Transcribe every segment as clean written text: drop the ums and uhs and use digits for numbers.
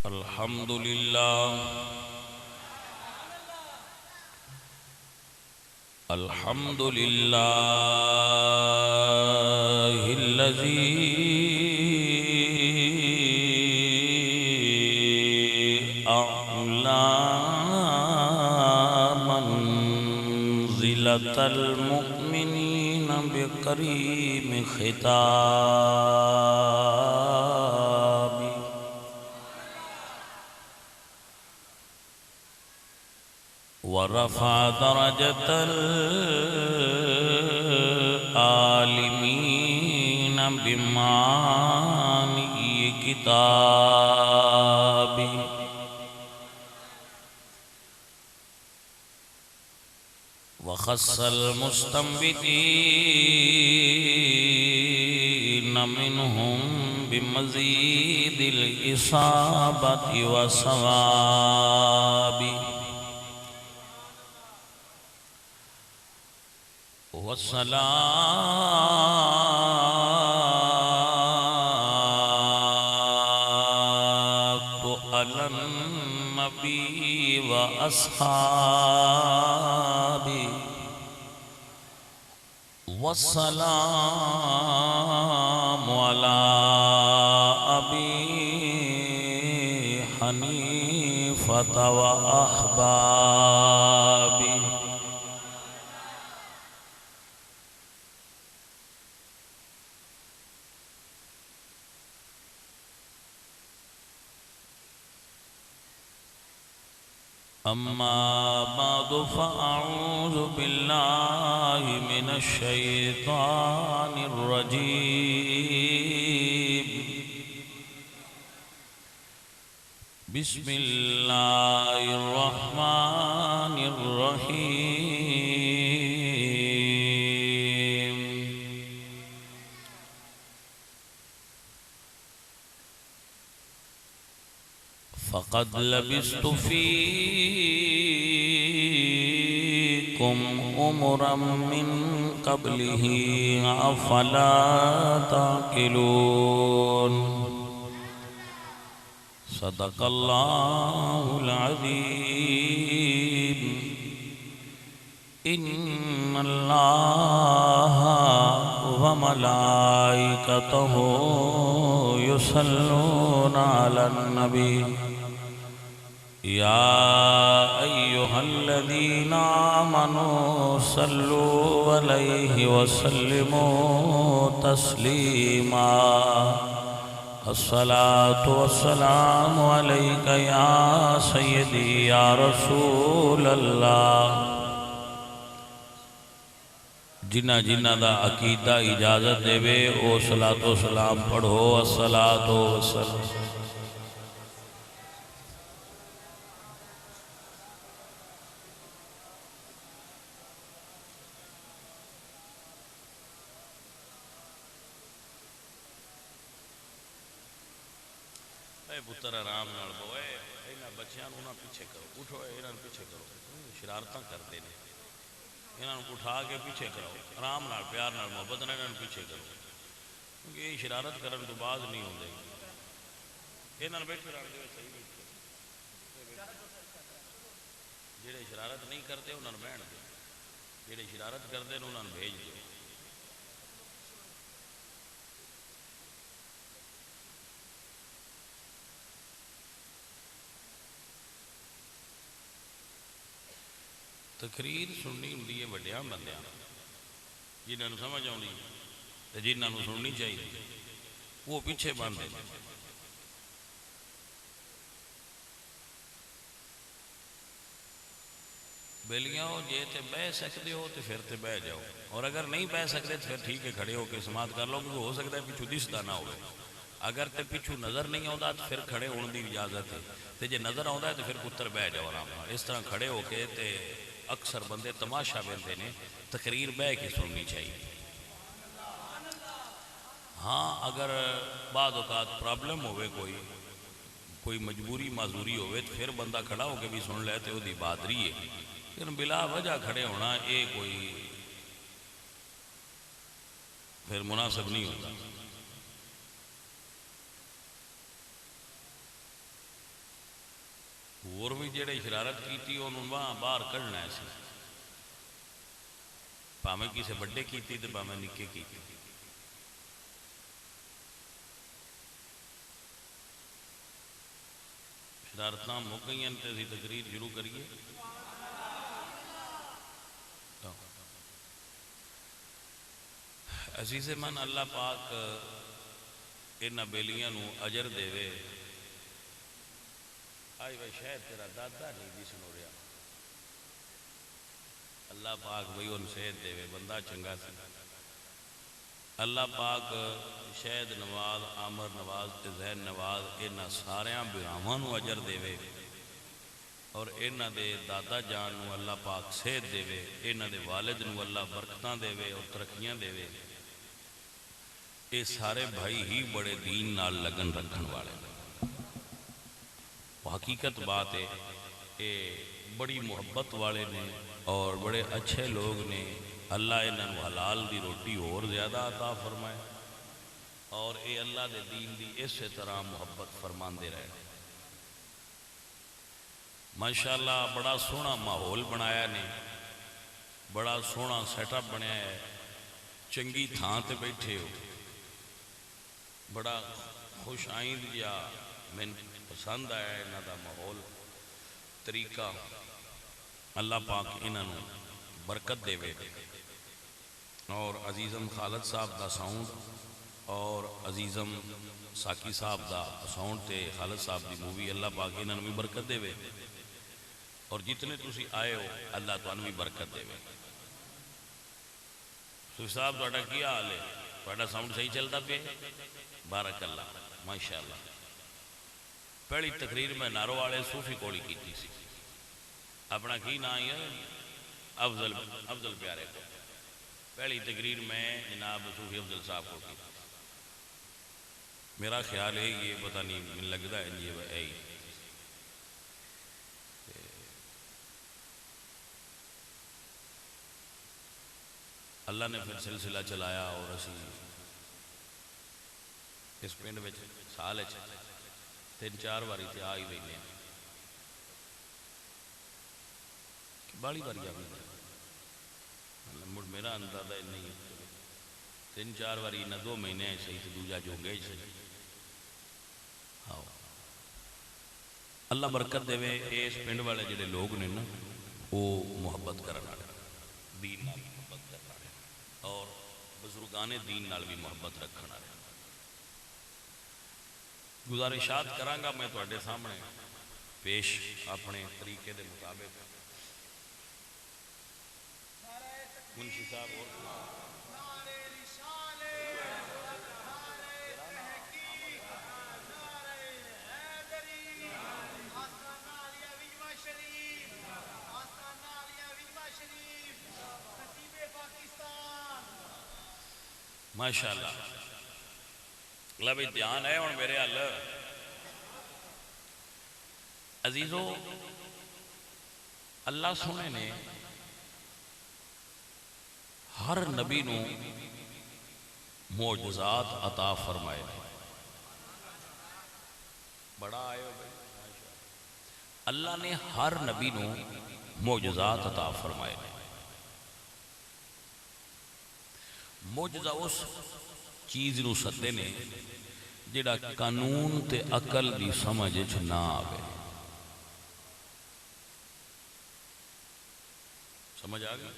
الحمد لله الحمد لله الذي أعلى منزلة المؤمنين بكريم خطاب ورفع درجة العالمين بمعاني كتابه وخص المستنبطين منهم بمزيد الإصابة والصواب والصلاة على النبي وأصحابه والسلام على أبي حنيفة وأحبابه أما بعد فأعوذ بالله من الشيطان الرجيم بسم الله الرحمن الرحيم فقد لبثت فيكم أمرا من قبله أفلا تعقلون صدق الله العظيم إن الله وملائكته يصلون على النبي يا أيها الذين آمنوا صلوا عليه وسلموا تسليما الصلاة والسلام عليك يا سيدي يا رسول الله جنہ جنہ دا عقیدہ اجازت دے وے او صلاة و سلام پڑھو الصلاة والسلام اے پتر آرام نال بوئے اینا بچیاں نوں نہ پیچھے کرو اٹھو اینا پیچھے کرو شرارتاں کردے نے انہاں کو اٹھا کے پیچھے کرو آرام نال پیار نال محبت نال انہاں پیچھے کرو کیونکہ یہ شرارت کرن تو بعد نہیں ہوندے انہاں بیٹھے رہن دے صحیح بیٹھے جڑے شرارت نہیں کرتے انہاں نوں بہن دے جڑے شرارت کردے نے انہاں نوں بھیج دو تقریر سننی ہوندی ہے وڈیاں بندیاں جنہاں نوں سمجھ آؤندی تے جنہاں نوں سننی چاہیے وہ پیچھے بندے بیلیاں ہو جے تے بہ سکتے ہو تے پھر تے بہ جاؤ اور اگر نہیں بہ سکتے تو پھر ٹھیک ہے کھڑے ہو کے سماعت کر لو کیونکہ ہو سکتا ہے پیچھو دسدا نہ ہوئے اگر تے پیچھو نظر نہیں آتا تو پھر کھڑے ہونے دی اجازت ہے تے جے نظر آتا ہے تو پھر پتر بہ جاؤ آرام اس طرح کھڑے ہو کے تے اکثر بندے تماشا ویندے نے تقریر بہ کے سننی چاہیے ہاں اگر بعض اوقات پرابلم ہوئے کوئی مجبوری معذوری ہوئے تو پھر بندہ کھڑا ہو کے بھی سن لے تو وہ دی بہادری ہے لیکن بلا وجہ کھڑے ہونا یہ کوئی پھر مناسب نہیں ہوتا ਹੋਰ بھی جڑے شرارت کیتی انہوں وہاں باہر کھڑنا ہے سی پاویں کسی بڑے کیتی تے پاویں نکے کیتی شرارتاں مک گئی تے اسی تقریر شروع کریے عزیز من اللہ پاک انہاں بیلیاں نو اجر دے وے آئی بھائی شاید تیرا دادا نہیں بھی سنو رہا اللہ پاک بھائی ان صحت دے وے بندہ چنگا سی اللہ پاک شاید نواز عامر نواز تے زین نواز انہاں ساریاں براواں نو اجر دے وے اور انہاں دے دادا جان نو اللہ پاک صحت دے وے انہاں دے والد نو اللہ برکتاں دے وے اور ترقیاں دے وے یہ سارے بھائی ہی بڑے دین نال لگن رکھن والے حقیقت بات ہے یہ بڑی محبت والے نے اور بڑے اچھے لوگ نے اللہ انہوں حلال دی روٹی اور زیادہ عطا فرمائے اور اے اللہ دے دین دی اس طرح محبت فرماندے رہے ماشاءاللہ بڑا سونا ماحول بنایا نے بڑا سونا سیٹ اپ بنایا ہے چنگی تھان تے بیٹھے ہو بڑا خوش آئند یا میں پسند آیا انہاں دا ماحول طریقہ اللہ پاک انہاں برکت دے وے اور عزیزم خالد صاحب دا ساؤنڈ اور عزیزم ساکی صاحب دا ساؤنڈ تے خالد صاحب دی مووی اللہ پاک انہاں بھی برکت دے وے اور جتنے تسی آئے ہو اللہ تانوں بھی برکت دے وے سوفی صاحب تہاڈا کی حال ہے تہاڈا ساؤنڈ صحیح چلدا پیا بارک اللہ ماشاءاللہ پہلی تقریر میں نارو والے صوفی کوڑی کیتی سی اپنا کی نام ہے افضل پیارے کو پہلی تقریر میں جناب صوفی افضل صاحب کو کی میرا خیال ہے یہ پتہ نہیں من لگتا ہے یہ ہے ہی اللہ نے پھر سلسلہ چلایا اور اسی اس پنڈ میں سال 3-4 باری تے آ ہی وینے بالی باری آ مڑ میرا اندازہ نہیں 3-4 باری نہ 2 مہینے صحیح تو دوجا جو گئے صحیح ہاں اللہ برکت دے وے اس پنڈ والے جڑے لوگ نے نا وہ محبت کرنا دین نال محبت کرنا اور بزرگان دین نال بھی محبت رکھنا گزارشات کرانگا میں تواڈے سامنے پیش اپنے طریقے دے مطابق منشی صاحب اور ماشاءاللہ اللہ بھی دھیان ہے اور میرے حل عزیزو اللہ سونے نے ہر نبی نو معجزات عطا فرمائے بڑا آئے ہو بھائی اللہ نے ہر نبی نو معجزات عطا فرمائے معجزہ اس چیز نو سدے نے جڑا قانون تے عقل دی سمجھ وچ نہ آوے سمجھ آ گئی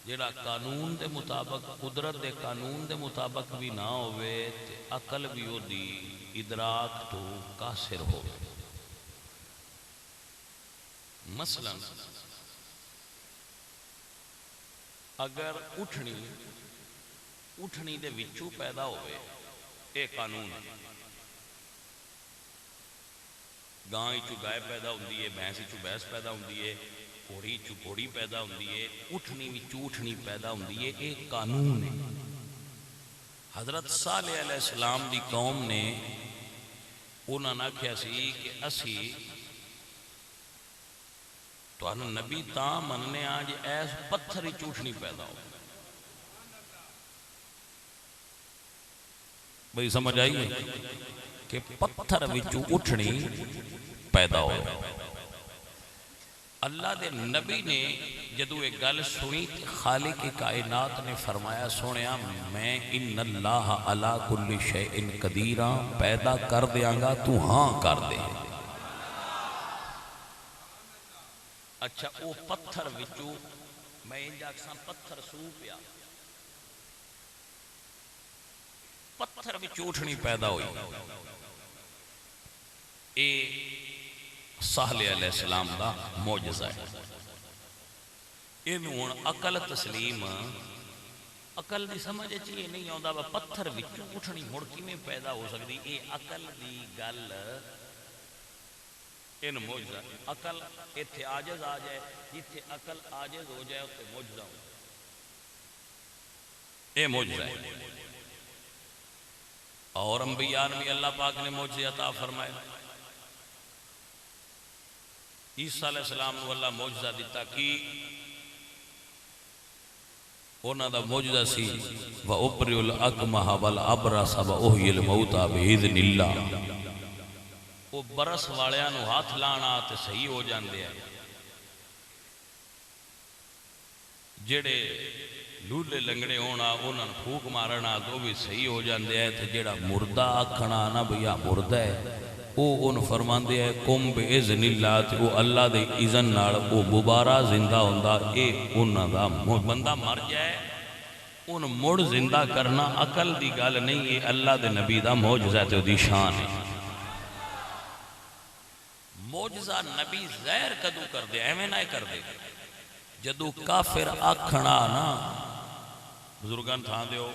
جڑا قانون دے مطابق قدرت دے قانون دے مطابق بھی نہ ہوئے تے عقل بھی ہو دی ادراک تو قاصر ہوئے مثلا اگر اٹھنی دے وچوں پیدا ہوئے اے قانون گاں چو گائے پیدا ہوندی ہے بھینس چو بھینس پیدا ہوندی ہے گھوڑی چو گھوڑی پیدا ہوندی ہے اٹھنی وچوں اٹھنی پیدا ہوندی ہے اے قانون ہے حضرت صالح علیہ السلام دی قوم نے انہاں نے کہا سی کہ اسی تو نبی تاں مننے آج ایس پتھر ہی اٹھنی پیدا ہو بھئی سمجھ آئیے کہ پتھر وچوں اٹھنی پیدا ہو اللہ دے نبی نے جدو ایک گل سنی خالق کائنات نے فرمایا سونیا میں ان اللہ علی کل شیء قدیر پیدا کر دیاں گا تو ہاں کر دے. اچھا وہ پتھر وچوں میں انجا کساں پتھر سو پیا پتھر وچوں اٹھنی پیدا ہوئی. اے صالح علیہ السلام دا معجزہ ہے. اینوں ہن عقل تسلیم عقل دی سمجھ چ یہ نہیں آندا پتھر وچوں اٹھنی مڑ کیویں پیدا ہو سکدی. اے عقل دی گل ان معجزہ. عقل ایتھے عاجز آ جائے جتھے عقل عاجز ہو جائے اوتھے معجزہ ہو. اے معجزہ ہے. اور انبیاء نے اللہ پاک نے معجزے عطا فرمائے. عیسیٰ علیہ السلام نے اللہ معجزہ دیتا کی انہاں دا معجزہ سی وَأُبْرِئُ الْأَكْمَحَ وَالْأَبْرَصَ وَأُحْيِي الْمَوْتَى بِإِذْنِ اللَّهِ. وہ برس والیاں نو ہاتھ لانا تے صحیح ہو جاندے ہیں. جڑے لولے لنگڑے ہونا انہاں پھوک مارنا تو بھی صحیح ہو جاندے ہیں. تے جڑا مردہ آکھنا نا بھیا مردہ ہے وہ ان فرماندے ہے کم بِإِذْنِ اللَّهِ. تے وہ اللہ دے اذن نال وہ دوبارہ زندہ ہوندا. اے انہاں دا بندہ مر جائے ان مڑ زندہ کرنا عقل دی گل نہیں. ہے اللہ دے نبی دا معجزہ تے دی شان ہے. معجزہ نبی ظاہر کدو کر دے ایویں نہ کر دے جدو کافر آکھنا نا بزرگان تھا دیو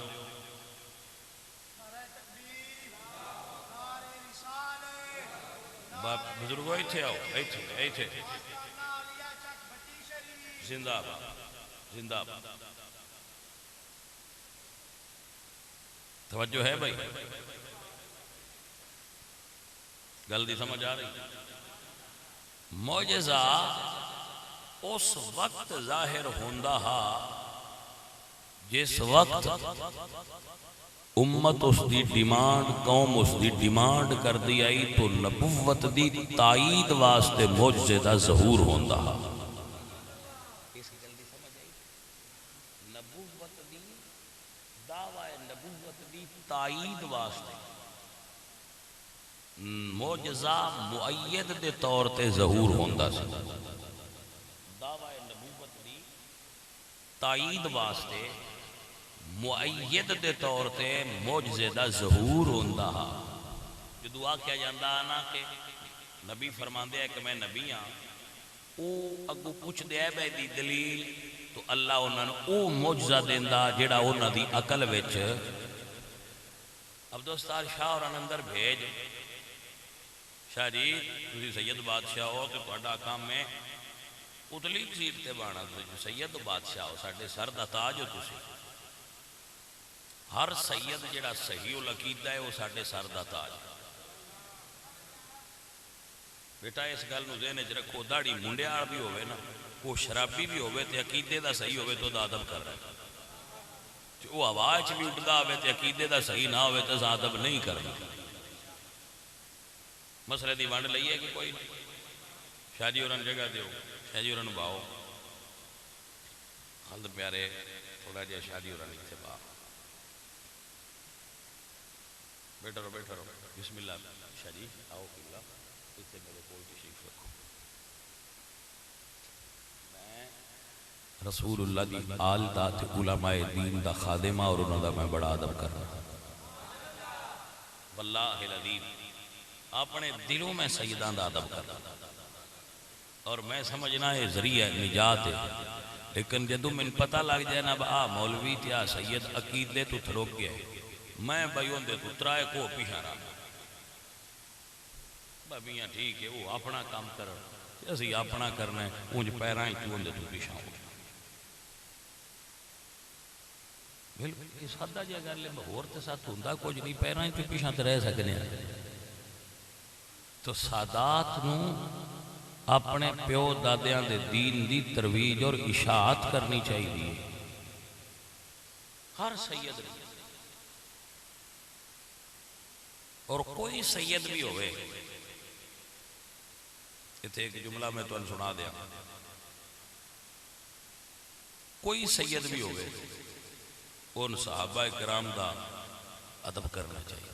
بزرگوں ایتھے آؤ ایتھے زندہ آباد زندہ آباد. توجہ ہے بھائی گل دی سمجھ آ رہی. معجزہ اس وقت ظاہر ہوندا ہا جس وقت امت اس دی ڈیمانڈ قوم اس دی ڈیمانڈ کر دی آئی تو نبوت دی تائید واسطے معجزے دا ظہور ہوندا ہا. نبوت دی دعوی نبوت دی تائید واسطے معجزہ مؤید دے طور تے ظہور ہوندا سی. دعوی نبوت دی تائید واسطے مؤید دے طور تے معجزے دا ظہور ہوندا ہا. جدو آکھیا جاندا نا کہ نبی فرماندے ہے کہ میں نبی ہاں او اگو پوچھ دے بے دی دلیل تو اللہ انہاں نوں او معجزہ دیندا جیڑا انہاں دی عقل وچ. عبدالستار شاہ اور اندر بھیج شاہ جی تسی سید بادشاہ ہو کہ تہاڈا کام ہے اتلی سیٹ تے بانا. سید بادشاہ ہو ساڈے سر دا تاج ہو تسی. ہر سید جڑا صحیح العقیدہ ہے وہ ساڈے سر دا تاج. بیٹا اس گل نو ذہن وچ رکھو داڑھی منڈیاڑ بھی ہوے نا وہ شرابی بھی ہوے تے عقیدے دا صحیح ہوے تو دا ادب کر رہا ہے. وہ آواز بھی اٹھدا ہوے تے عقیدے دا صحیح نہ ہوے تے ادب نہیں کرنا. مسئلے دی ونڈ لئیے کہ کوئی شاہ جی ہوراں جگہ دیو شاہ جی ہوراں نوں باؤ خالد پیارے تھوڑا جہا شاہ جی ہوراں اتنے باؤ بیٹھا رہو بسم اللہ. شاہ جی آؤ قبلہ اتنے میرے کول تشریف رکھو. میں رسول اللہ دی آل دا تے علماء دین دا خادمہ اور انہوں دا میں بڑا ادب کرنا. واللہ العظیم اپنے دلوں میں سیدان دا ادب کرنا اور میں سمجھنا ہے ذریعہ نجات ہے. لیکن جدو میں پتہ لگ جائے نا با مولوی تیا سید عقیدے تو تھروک گیا میں بھائیوں دے تو ترائے کو پیچھا رہا بابیاں ٹھیک ہے وہ اپنا کام کر اسی اپنا کرنا ہے اونج پیرائیں تو اندے تو پیچھا ہو. بالکل اس حدہ جا گا لے اور تے ساتھ ہوندہ کچھ نہیں پیرائیں تو پیچھا تے رہ سکنے ہیں. تو سادات نو اپنے پیو دادیاں دے دین دی ترویج اور اشاعت کرنی چاہیے. ہر سید نے اور کوئی سید بھی ہوئے اتنے ایک جملہ میں تمہیں سنا دیا، کوئی سید بھی ہوئے ان صحابہ کرام دا ادب کرنا چاہیے،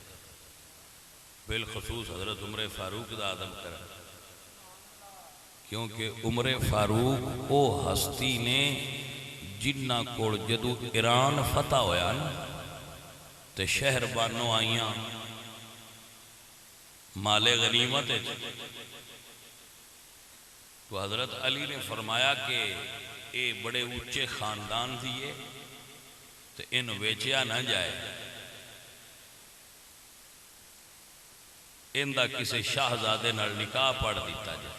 بالخصوص حضرت عمر فاروق دا ادب کرنا، کیونکہ عمر فاروق او ہستی نے جنہ کو جدو ایران فتح ہویا نا تے شہر بانو آئیاں مال غنیمت، تو حضرت علی نے فرمایا کہ اے بڑے اونچے خاندان دیئے تو ان ویچیا نہ جائے، ان دا کسی شاہزادے نال نکاح پڑھ دیتا جائے۔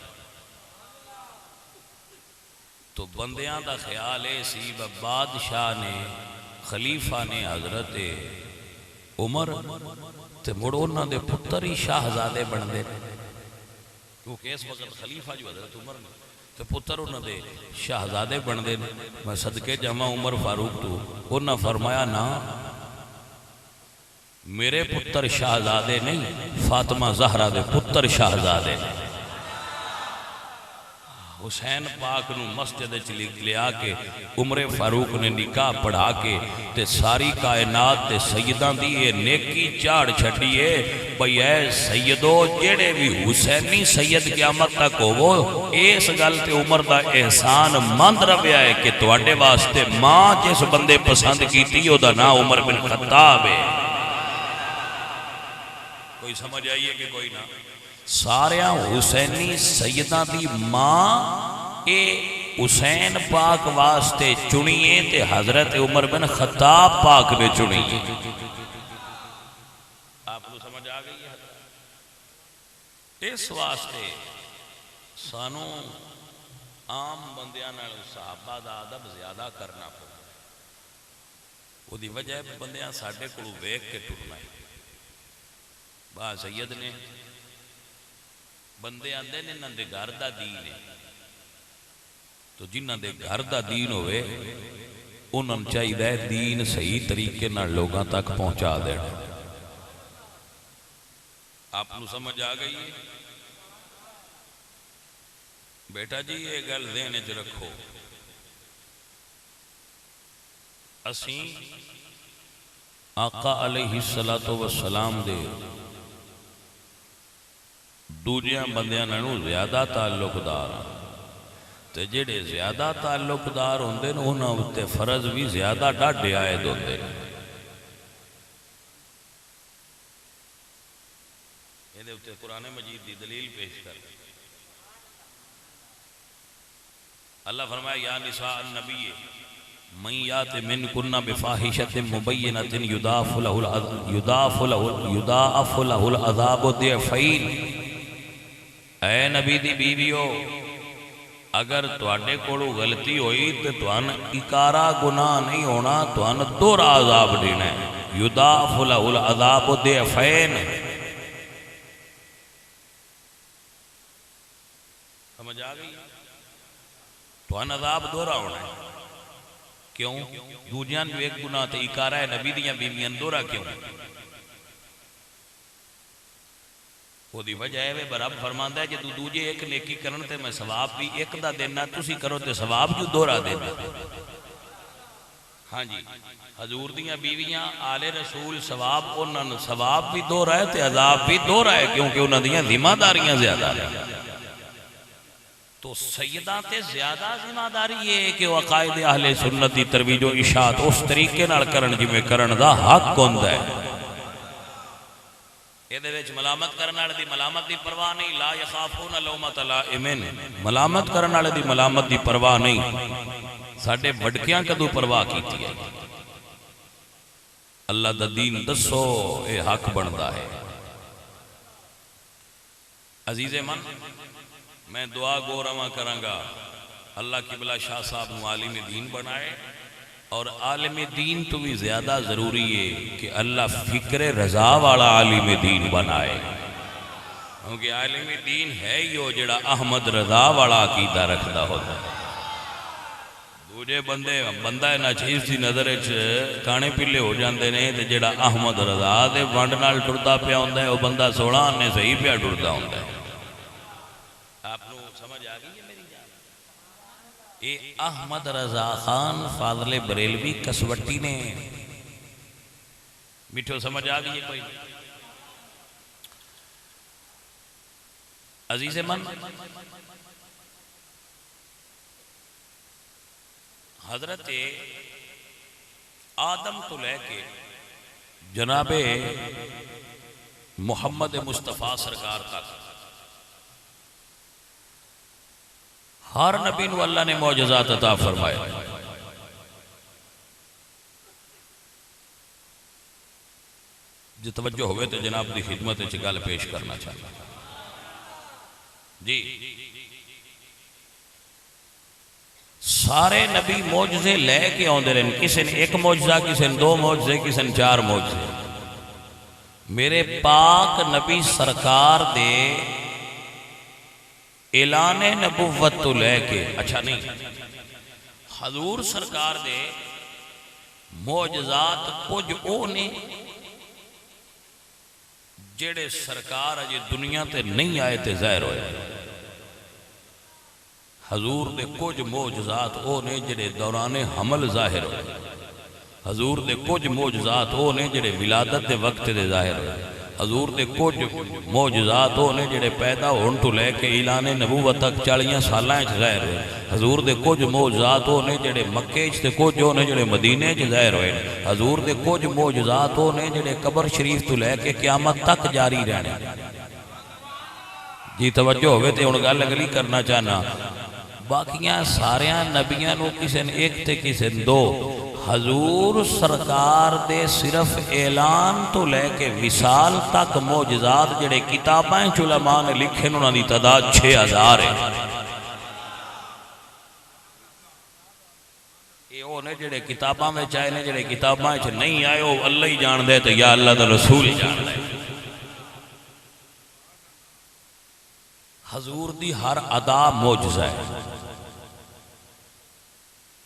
تو بندیاں دا خیال ہے سی بادشاہ نے خلیفہ نے حضرت عمر تے مڑو انہاں دے پتر ہی شاہزادے بن دے، کیونکہ اس وقت خلیفہ جو حضرت عمر نے تے پتر انہاں دے شاہزادے بن دے۔ میں صدقے جمع عمر فاروق تو انہاں فرمایا نا میرے پتر شاہزادے نہیں، فاطمہ زہرہ دے پتر شاہزادے نے۔ حسین پاک نو مسجد لیا کے عمر فاروق نے نکاح پڑھا کے تے ساری کائنات تے سیداں دی یہ نیکی چاڑ چھڑیے بھئی اے سیدو جیڑے بھی حسینی سید قیامت تک ہوگو، اس گل تے عمر دا احسان مند رویا ہے کہ تواڈے واسطے ماں جس بندے پسند کیتی او دا نام عمر بن خطاب ہے۔ کوئی سمجھ آئیے کہ کوئی نہ؟ ساریاں حسینی سیدہ دی ماں اے حسین پاک واسطے چنیے تے حضرت عمر بن خطاب پاک نے چنیے۔ آپ کو سمجھ آ گئی ہے؟ اس واسطے سانو عام بندیاں نال صحابہ دا ادب زیادہ کرنا پڑا، وہ دی وجہ ہے بندیاں ساڈے کولوں ویکھ کے ٹرنا ہے۔ با سید نے بندے آندے نے انہاں دے گھر دا دین ہے، تو جنہاں دے گھر دا دین ہوئے انہاں چاہیے دین صحیح طریقے نال لوگاں تک پہنچا دینا۔ آپ کو سمجھ آ گئی ہے؟ بیٹا جی یہ گل ذہن وچ رکھو، اسیں آقا علیہ السلام دے دوجیاں بندیاں نالوں زیادہ تعلق دار تے جڑے زیادہ تعلق دار ہوندے نے انہاں اُتے فرض بھی زیادہ ڈاڈے عائد ہوندے نے۔ یہ اُتے قرآن مجید دی دلیل پیش کر اللہ فرمایا یا نساء النبی من یات منکن بفاحشۃ مبینۃ یضاعف له العذاب ضعفین۔ اے نبی دی بیویو اگر تواڈے کولوں غلطی ہوئی تے تہن اکارا گناہ نہیں ہونا، تہن دوہرا عذاب دینا ہے۔ یضاعف له العذاب ضعفین، سمجھ آ گئی؟ تہن عذاب دوہرا ہونا ہے۔ کیوں؟ دوجیاں جو ایک گناہ تے اکارا ہے، نبی دیاں بیویاں دوہرا کیوں؟ وہ دی وجہ ہے رب فرماندا ہے جے دوجے ایک نیکی کرن تے میں ثواب بھی ایک دا دینا، تسی کرو تے ثواب جو دوہرا دینا۔ ہاں جی، حضور دیاں بیویاں آل رسول ثواب انہاں نوں ثواب بھی دوہرا ہے تے عذاب بھی دوہرا ہے، کیونکہ انہاں دیاں ذمہ داریاں زیادہ ہیں۔ تو سیدہ تے زیادہ ذمہ داری ہے کہ وہ عقائد اہل سنت دی ترویج و اشاعت اس طریقے نال کرن جویں کرن دا حق ہوندا ہے۔ یہ ملامت کرنے والے دی ملامت دی پرواہ نہیں، لا یخافون لومۃ لائم، ملامت کرنے والے دی ملامت دی پرواہ نہیں۔ ساڈے وڈکیاں کدو پرواہ کیتی ہے؟ اللہ دا دین دسو، اے حق بندا ہے۔ عزیز من، میں دعا گو رواں کراں گا اللہ قبلہ شاہ صاحب نو عالم دین بنائے، اور عالم دین تو بھی زیادہ ضروری ہے کہ اللہ فکر رضا والا عالم دین بنائے، کیونکہ عالم دین ہے ہی وہ جڑا احمد رضا والا عقیدہ رکھدا ہوتا ہے۔ دوجے بندہ ناچیز دی نظر کانے پیلے ہو جاندے نے تے جڑا احمد رضا دے ونڈ نال ٹردا پیا ہوندا ہے وہ بندہ سونا نے صحیح پیا ٹردا ہوندا ہے۔ آپ کو سمجھ آ گئی ہے میری جان؟ اے احمد رضا خان فاضل بریلوی کسوٹی نے میٹھو سمجھ آ گئی ہے کوئی؟ عزیز من، حضرت آدم تو لے کے جناب محمد مصطفیٰ سرکار تک ہر نبی نو اللہ نے معجزات عطا فرمائے. جی توجہ ہوئے تو جناب دی خدمت گل پیش کرنا چاہتا جی. سارے نبی معجزے لے کے آندے رہے، کسی نے ایک معجزہ، کسی نے دو معجزے، کسی نے چار معجزے. میرے پاک نبی سرکار دے اعلان نبوت تو لے کے، اچھا نہیں، حضور سرکار دے معجزات کچھ او نے جڑے سرکار اجے دنیا تے نہیں آئے تے ظاہر ہوئے. حضور دے کچھ معجزات او نے جڑے دوران حمل ظاہر ہوئے. حضور دے کچھ معجزات او نے جڑے ولادت دے وقت دے ظاہر ہوئے. حضور دے کچھ معجزات او نے جڑے پیدا ہون تو لے کے اعلان نبوت تک 40 سالاں وچ ظاہر ہوئے. حضور دے کچھ معجزات او نے جڑے مکے وچ تے کچھ او نے جڑے مدینے وچ ظاہر ہوئے. حضور دے کچھ معجزات او نے جڑے قبر شریف تو لے کے قیامت تک جاری رہنے. جی توجہ ہوئے تے ہن گل اگلی کرنا چاہنا. باقیاں ساریاں نبیاں نو کسی نے ایک تے کسی نے دو، حضور سرکار دے صرف اعلان تو لے کے وصال تک معجزات جڑے کتابیں علماء نے لکھے انہوں نے تعداد 6000 ہے. یہ وہ نے جڑے کتاباں میں چاہے نے جڑے کتاباں میں نہیں آئے وہ اللہ ہی جان دے تو یا اللہ دا رسول ہی جان دے. حضور دی ہر ادا معجزہ ہے.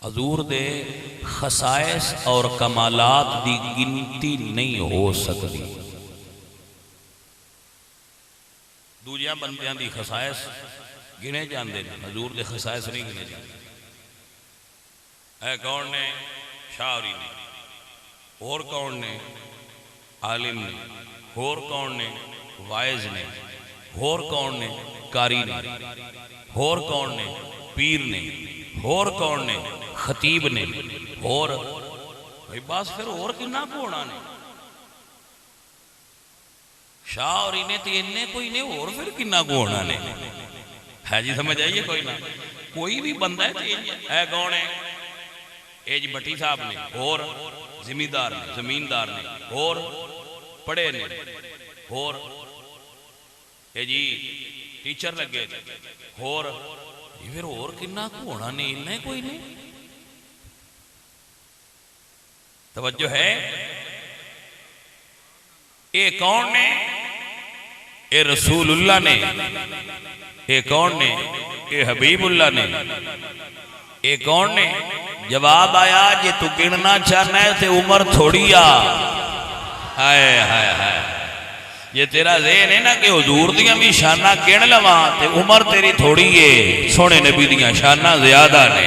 حضور دے خصائص اور کمالات دی گنتی نہیں ہو سکتی. دوجیاں بندیاں دی خصائص گنے جاندے ہیں، حضور دے خصائص نہیں گنے جاندے. اے کون نے؟ شاعری نے. اور کون نے؟ عالم نے. اور کون نے؟ وائز نے. اور کون نے؟ کاری نے. اور کون نے؟ پیر نے. اور کون نے؟ خطیب نے. اور بھائی باس پھر اور کنا کو ہونا نے؟ شاہ اور انہیں تو انہیں کوئی نہیں، اور پھر کنا کو ہونا نے؟ ہے جی سمجھ آئیے کوئی نہ کوئی بھی بندہ ہے تو اے کون ہے؟ اے جی بٹی صاحب نے. اور زمیندار نے، زمیندار نے. اور پڑھے نے. اور اے جی ٹیچر لگے. اور پھر اور کنا کو ہونا نے؟ انہیں کوئی نہیں. توجہ ہے. اے کون نے؟ اے رسول اللہ نے. اے کون نے؟ اے حبیب اللہ نے. اے کون نے؟ جواب آیا جی تو گننا چاہنا ہے تے عمر تھوڑی آ. ہائے ہائے ہائے، یہ تیرا ذہن ہے نا کہ حضور دیاں بھی شانہ گن لواں تے عمر تیری تھوڑی ہے. سونے نبی دیاں شانہ زیادہ نے.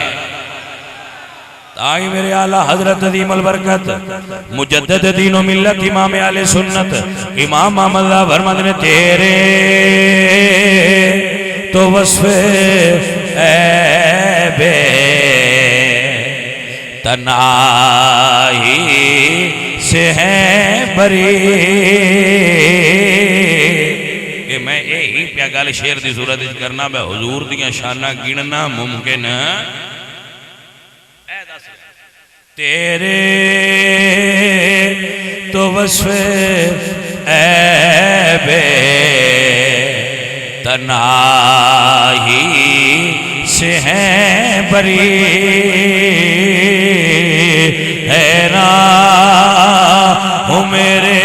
آئی میرے اعلیٰ حضرت عظیم البرکت مجدد دین و ملت امام اہل سنت امام محمد اللہ فرماتے نے تیرے تو وصف عیب تنہائی سے ہے بری. کہ میں یہی پیا گل شیر دی صورت کرنا میں حضور دیاں شانہ گننا ممکن تیرے تو وصف عیب تنہائی سے ہیں بری. حیران ہوں میرے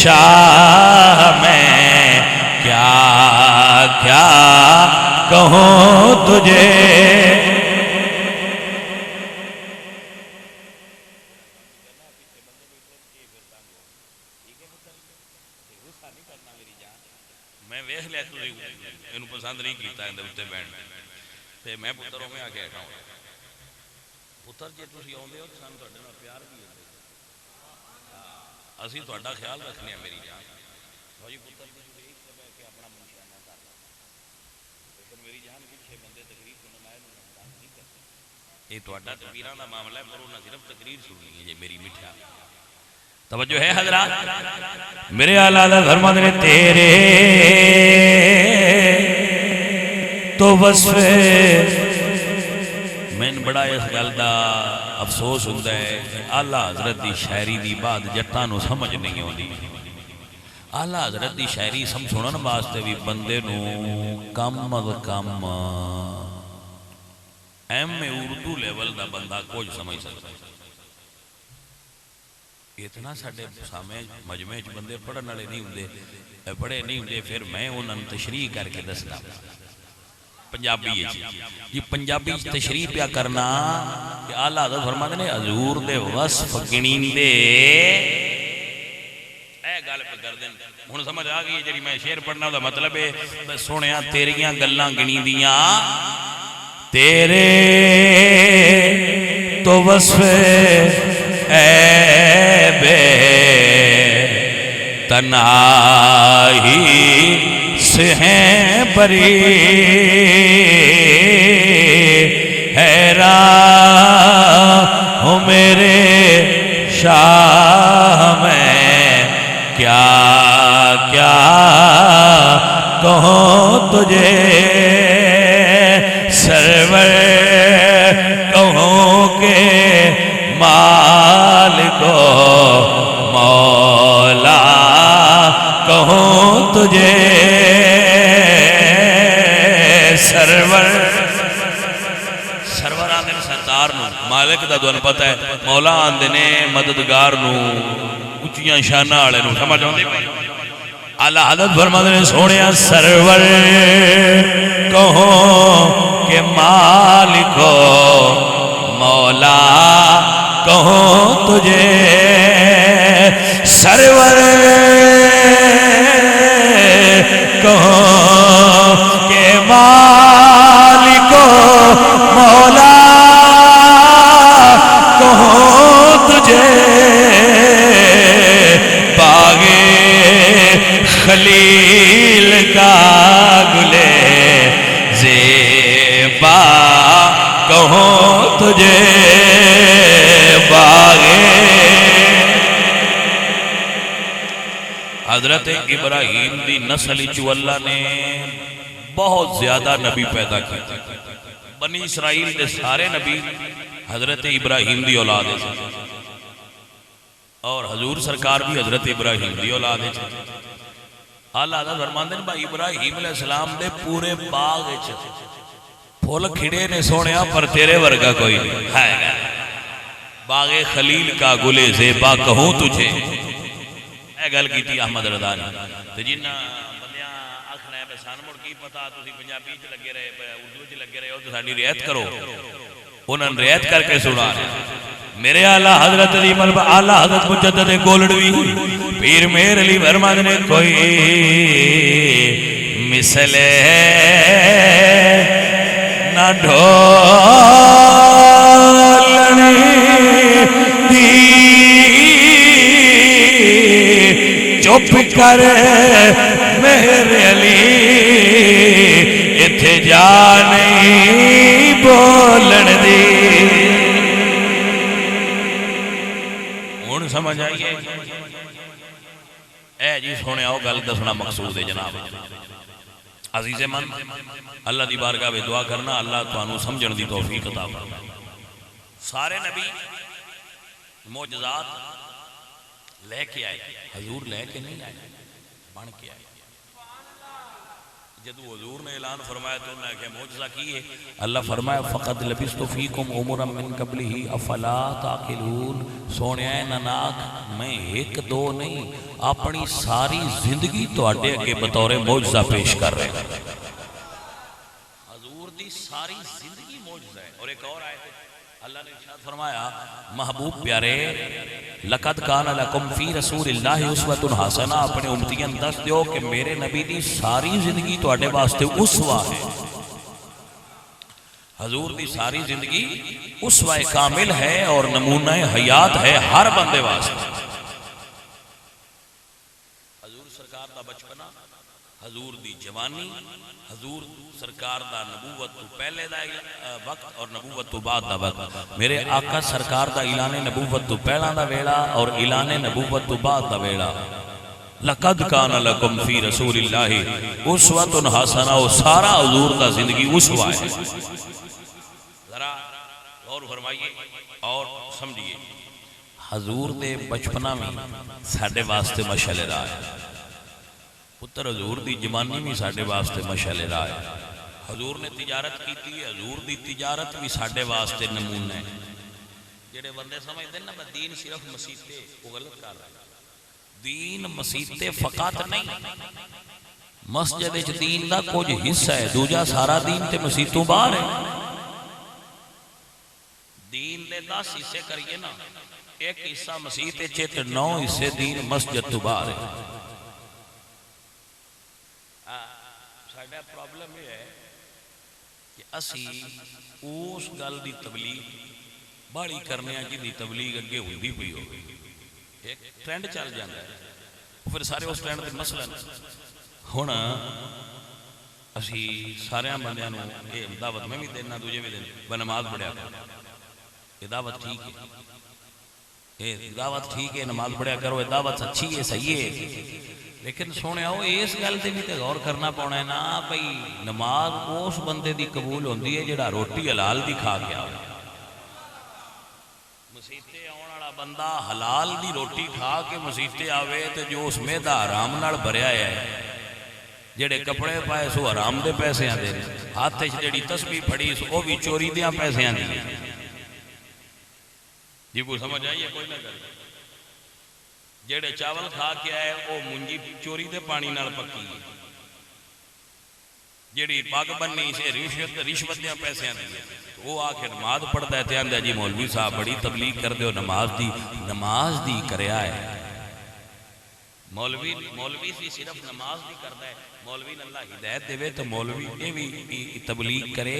شاہ میں کیا کیا کہوں تجھے. پسند نہیں کیتا اندر اتنے بہن تے میں پتر میں آ کے بیٹھا ہوں پتر جی تھی آدھے ہو تو سانو تھوڑے نال پیار بھی ہے اسی تھوڑا خیال رکھنے ہیں میری جان جی پتر جی بہ کے اپنا منشانہ کر لیکن میری جان پیچھے بندے تقریر سنن آئے نہیں کرتے یہ تھوڑا تقریراں دا معاملہ ہے پر انہاں صرف تقریر سننی ہے جی میری میٹھا توجہ ہے حضرات میرے اعلیٰ حضرت فرماتے ہیں تیرے تو وصف میں بڑا اس گل دا افسوس ہوتا ہے کہ اعلیٰ حضرت دی شاعری دی بات جٹاں نو سمجھ نہیں ہوتی اعلیٰ حضرت دی شاعری سنن واسطے بھی بندے نو کم از کم ایم اردو لیول دا بندہ کچھ سمجھ سکتا ہے اتنا ساڈے سامنے مجمع چ بندے پڑھن والے نہیں ہوندے پڑھے نہیں ہوندے پھر میں انہاں نوں تشریح کر کے دسدا پنجابی جی پنجابی تشریح پیا کرنا کہ اعلیٰ حضرت فرماتے نے حضور دے وصف گنیندے اے گل پہ کر دین ہن سمجھ آ گئی جڑی میں شعر پڑھنا دا مطلب ہے سونیا تیریاں گلاں گنیندیاں تیرے تو وصف اے بے تنہائی سے ہیں بری حیران ہوں میرے شاہ میں کیا کیا کہوں تجھے سرور کہوں کہ مالکو مولا کہوں تجھے سرور آندے نے سردار نو مالک دا دون پتہ ہے مولا آندے نے مددگار نو اچھیاں شانہ آلے نو سمجھ آندے اعلیٰ حضرت فرماتے نے سونیا سرور کہوں کہ مالکو مولا کہوں تجھے سرور کہوں کہ مالکو مولا کہوں تجھے باغ خلیل کا گلے زیبا کہوں تجھے باغے حضرت ابراہیم دی نسل چو اللہ نے بہت زیادہ نبی پیدا کی بنی اسرائیل دے سارے نبی حضرت ابراہیم دی اولاد ہے اور حضور سرکار بھی حضرت ابراہیم دی اولاد ہے اللہ حضرت فرماندے ہیں بھائی ابراہیم علیہ السلام دے پورے باغ پھول کھڑے نے سونیا پر تیرے ورگا کوئی نہیں ہے باغ خلیل کا گلے زیبا کہوں تجھے اے گل کی تھی احمد رضا نے تو جنہ بندیاں آکھنا ہے بسان مڑ کی پتا تسی پنجابی چ لگے رہے اردو چ لگے رہے ہو تو ساڈی رعایت کرو انہاں نے رعایت کر کے سنا میرے اعلیٰ حضرت دی ملبہ اعلیٰ حضرت مجدد گولڑوی پیر میر علی فرماتے نے کوئی مثل نہ ڈھولنی دی چپ کر میرے علی اتھے جا نہیں بولن دی ہون سمجھ آئیے اے جی سونے آؤ گل دسنا مقصود ہے جناب عزیز من اللہ دی بارگاہ میں دعا کرنا اللہ توانو سمجھن دی توفیق عطا فرمائے سارے نبی معجزات لے کے آئے حضور لے کے نہیں آئے بن کے آئے جدو حضور نے اعلان فرمایا تو انہوں نے کہا معجزہ کی ہے اللہ فرمایا فَقَدْ لَبِثْتُ فِيكُمْ عُمُرًا مِّن قَبْلِهِ أَفَلَا تَعْقِلُونَ سونے آئے نناک میں ایک دو نہیں اپنی ساری زندگی تو اڈے کے بطور معجزہ پیش کر رہے ہیں حضور دی ساری زندگی معجزہ ہے اور ایک اور آیت اللہ نے ارشاد فرمایا محبوب پیارے لقد کان لکم فی رسول اللہ اسوۃ حسنہ، اپنے امتیاں دس دیو کہ میرے نبی دی ساری زندگی تواڈے واسطے اسوہ ہے. حضور دی ساری زندگی اسوہ کامل ہے اور نمونہ حیات ہے ہر بندے واسطے. حضور سرکار دا بچپنا، حضور دی جوانی، حضور سرکار دا نبوت تو پہلے دا وقت اور نبوت تو بعد دا وقت. میرے آقا سرکار دا اعلان نبوت تو پہلا دا ویلا اور اعلان نبوت تو بعد دا ویلا. لقد کان لکم فی رسول اللہ اسوۃ حسنہ، وہ سارا حضور دا زندگی اسوہ ہے. ذرا غور فرمائیے اور سمجھیے. حضور دے بچپنا میں ساڈے واسطے مشعل راہ ہے. پتر حضور دی جوانی بھی ساڈے واسطے مشعل راہ ہے. حضور نے تجارت کی تھی، حضور دی تجارت بھی ساڈے واسطے نمونہ ہے. جڑے بندے سمجھتے ہیں نا دین صرف مسیتے، وہ غلط کر رہے ہیں. دین مسیتے فقط نہیں، مسجد وچ دین دا کچھ حصہ ہے، دوجا سارا دین تے مسیتوں باہر ہے. دین دے 10 حصے کریے نا، ایک حصہ مسیت تے 9 حصے دین مسجد تو باہر ہے. ساڈا پرابلم یہ ہے کہ اسی اس گل دی تبلیغ باڑی کرنے ہیں جن دی تبلیغ اگے ہوئی پئی ہو. ایک ٹرینڈ چل جاتا ہے، پھر سارے اس ٹرینڈ دے مسئلہ ہن اسی سارے بندیاں نوں یہ دعوت میں بھی دینا، دوجے بھی دینا، نماز پڑھیا کرو. یہ دعوت ٹھیک ہے، یہ دعوت ٹھیک ہے، نماز پڑھیا کرو، یہ دعوت اچھی ہے، صحیح ہے. لیکن سونے آؤ اس گل تے بھی تے غور کرنا پونا ہے نا بھئی نماز اس بندے دی قبول ہوندی ہے جڑا روٹی حلال دی کھا کے آوے. مسیتے آن والا بندہ حلال دی روٹی کھا کے مسیتے آوے تے جو اس میدا حرام نال بھریا ہے، جڑے کپڑے پائے سو حرام دے پیسے آندے، ہاتھ وچ جڑی تسبیح پھڑی سو وہ بھی چوری دیاں پیسے آندی. جی کو سمجھ آئیے کوئی نہ کرے. جڑے چاول کھا کے آئے وہ منجی چوری دے پانی نال پکی. جڑی پگ بننی سے رشوت دے پیسے آندی وہ آ کے نماز پڑھدا ہے تے آندا جی مولوی صاحب بڑی تبلیغ کر دیو نماز دی کریا ہے. مولوی سی صرف نماز دی کردا ہے. مولوی نے اللہ ہدایت دے تو مولوی یہ بھی تبلیغ کرے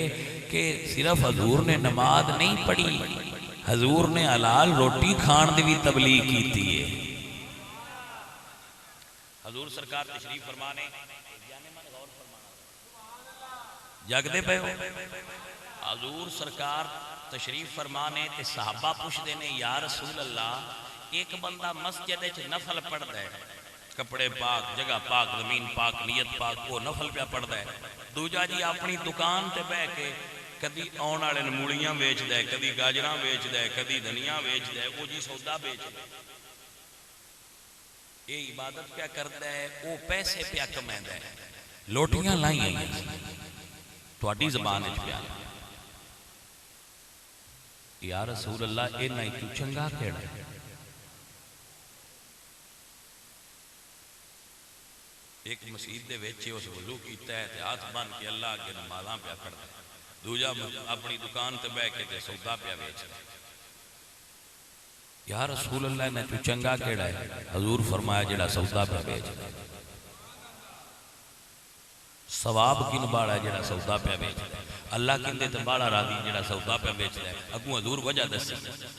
کہ صرف حضور نے نماز نہیں پڑھی، حضور نے حلال روٹی کھان دی بھی تبلیغ کیتی ہے. حضور سرکار تشریف فرمانے جاگدے پہ ہو. حضور سرکار تشریف فرمانے تے صحابہ پوچھتے ہیں یا رسول اللہ ایک بندہ مسجد وچ نفل پڑھدا ہے، کپڑے پاک، جگہ پاک، زمین پاک، نیت پاک، وہ نفل پہ پڑھدا ہے. دوجا جی اپنی دکان تے بیٹھ کے کدی آن والے مولیاں ویچدا ہے، کدی گاجراں ویچدا ہے، کدی دھنیا ویچدا ہے، وہ جی سودا بیچدا ہے. یہ عبادت کیا کرتا ہے؟ وہ پیسے پیا کمیندا ہے. لوٹیاں لائیں تواڈی زبان وچ پیا یا رسول اللہ اے نہیں تو چنگا کیڑا ہے. ایک مسجد دے وچ اس وضو کیتا ہے تے ہاتھ بن کے اللہ کے نمازاں پیا پڑھدا ہے. دوجا اپنی دکان تے بیٹھ کے تے سودا پیا ویچدا ہے. یا رسول اللہ نے تو چنگا کیڑا ہے؟ حضور فرمایا جڑا سودا پہ بیچدا ہے. ثواب کن باڑا ہے جڑا سودا پہ بیچدا ہے، اللہ کن دے تے باڑا راضی جڑا سودا پہ بیچدا ہے. اگوں حضور وجہ دسی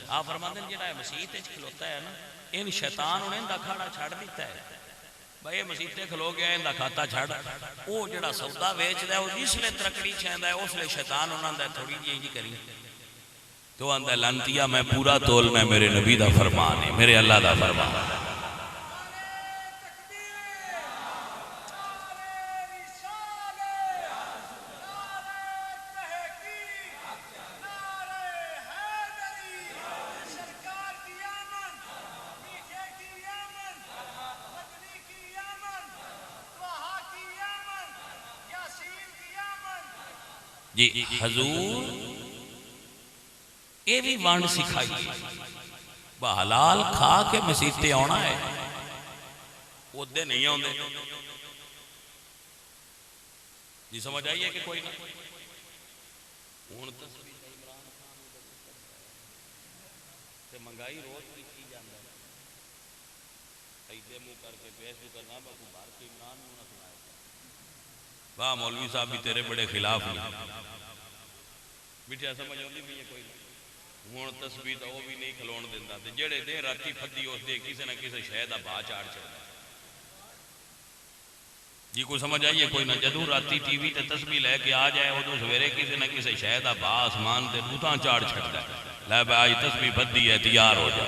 آپ فرماندے جڑا ہے مسجد وچ کھلوتا ہے نا، ان شیطان نے اندا کھاڑا چھڑ دیتا ہے. بھائی مسجد تے کھلو گیا اندا کھاتا چھڑ، او جڑا سودا بیچدا ہے او جس لے ترکڑی چھیندا ہے اس لے شیطان انہاں دا تھوڑی جی کری تو آندہ لانتیا میں پورا تولنا ہے، میرے نبی دا فرمان ہے، میرے اللہ دا فرمان ہے. جی حضور یہ بھی وانڈ سکھائیے حلال کھا کے مسیتے آنا ہے، ادھے نہیں آنے. جی سمجھ آئیے کہ کوئی نہ تے مہنگائی روز کی جانا ہے ایدے منہ کر کے پیش بھی کرنا باقی بار کے عمران نہ سنائے واہ مولوی صاحب بھی تیرے بڑے خلاف ہیں بیٹھا سمجھ آتی بھی کوئی ہوں تسبیح تو وہ بھی نہیں کھلون دینا تے جڑے دے راتی پھدی اس دے کسی نہ کسی شے دا بھا چاڑ چڑھتا جی کوئی سمجھ آئیے کوئی نہ جدوں راتی ٹی وی تے تسبیح لے کے آ جائے ادو سویرے کسی نہ کسی شے دا بھا آسمان تے بوتاں چاڑ چھڑدا ہے لے بھائی تسبیح پھدی ہے تیار ہو جا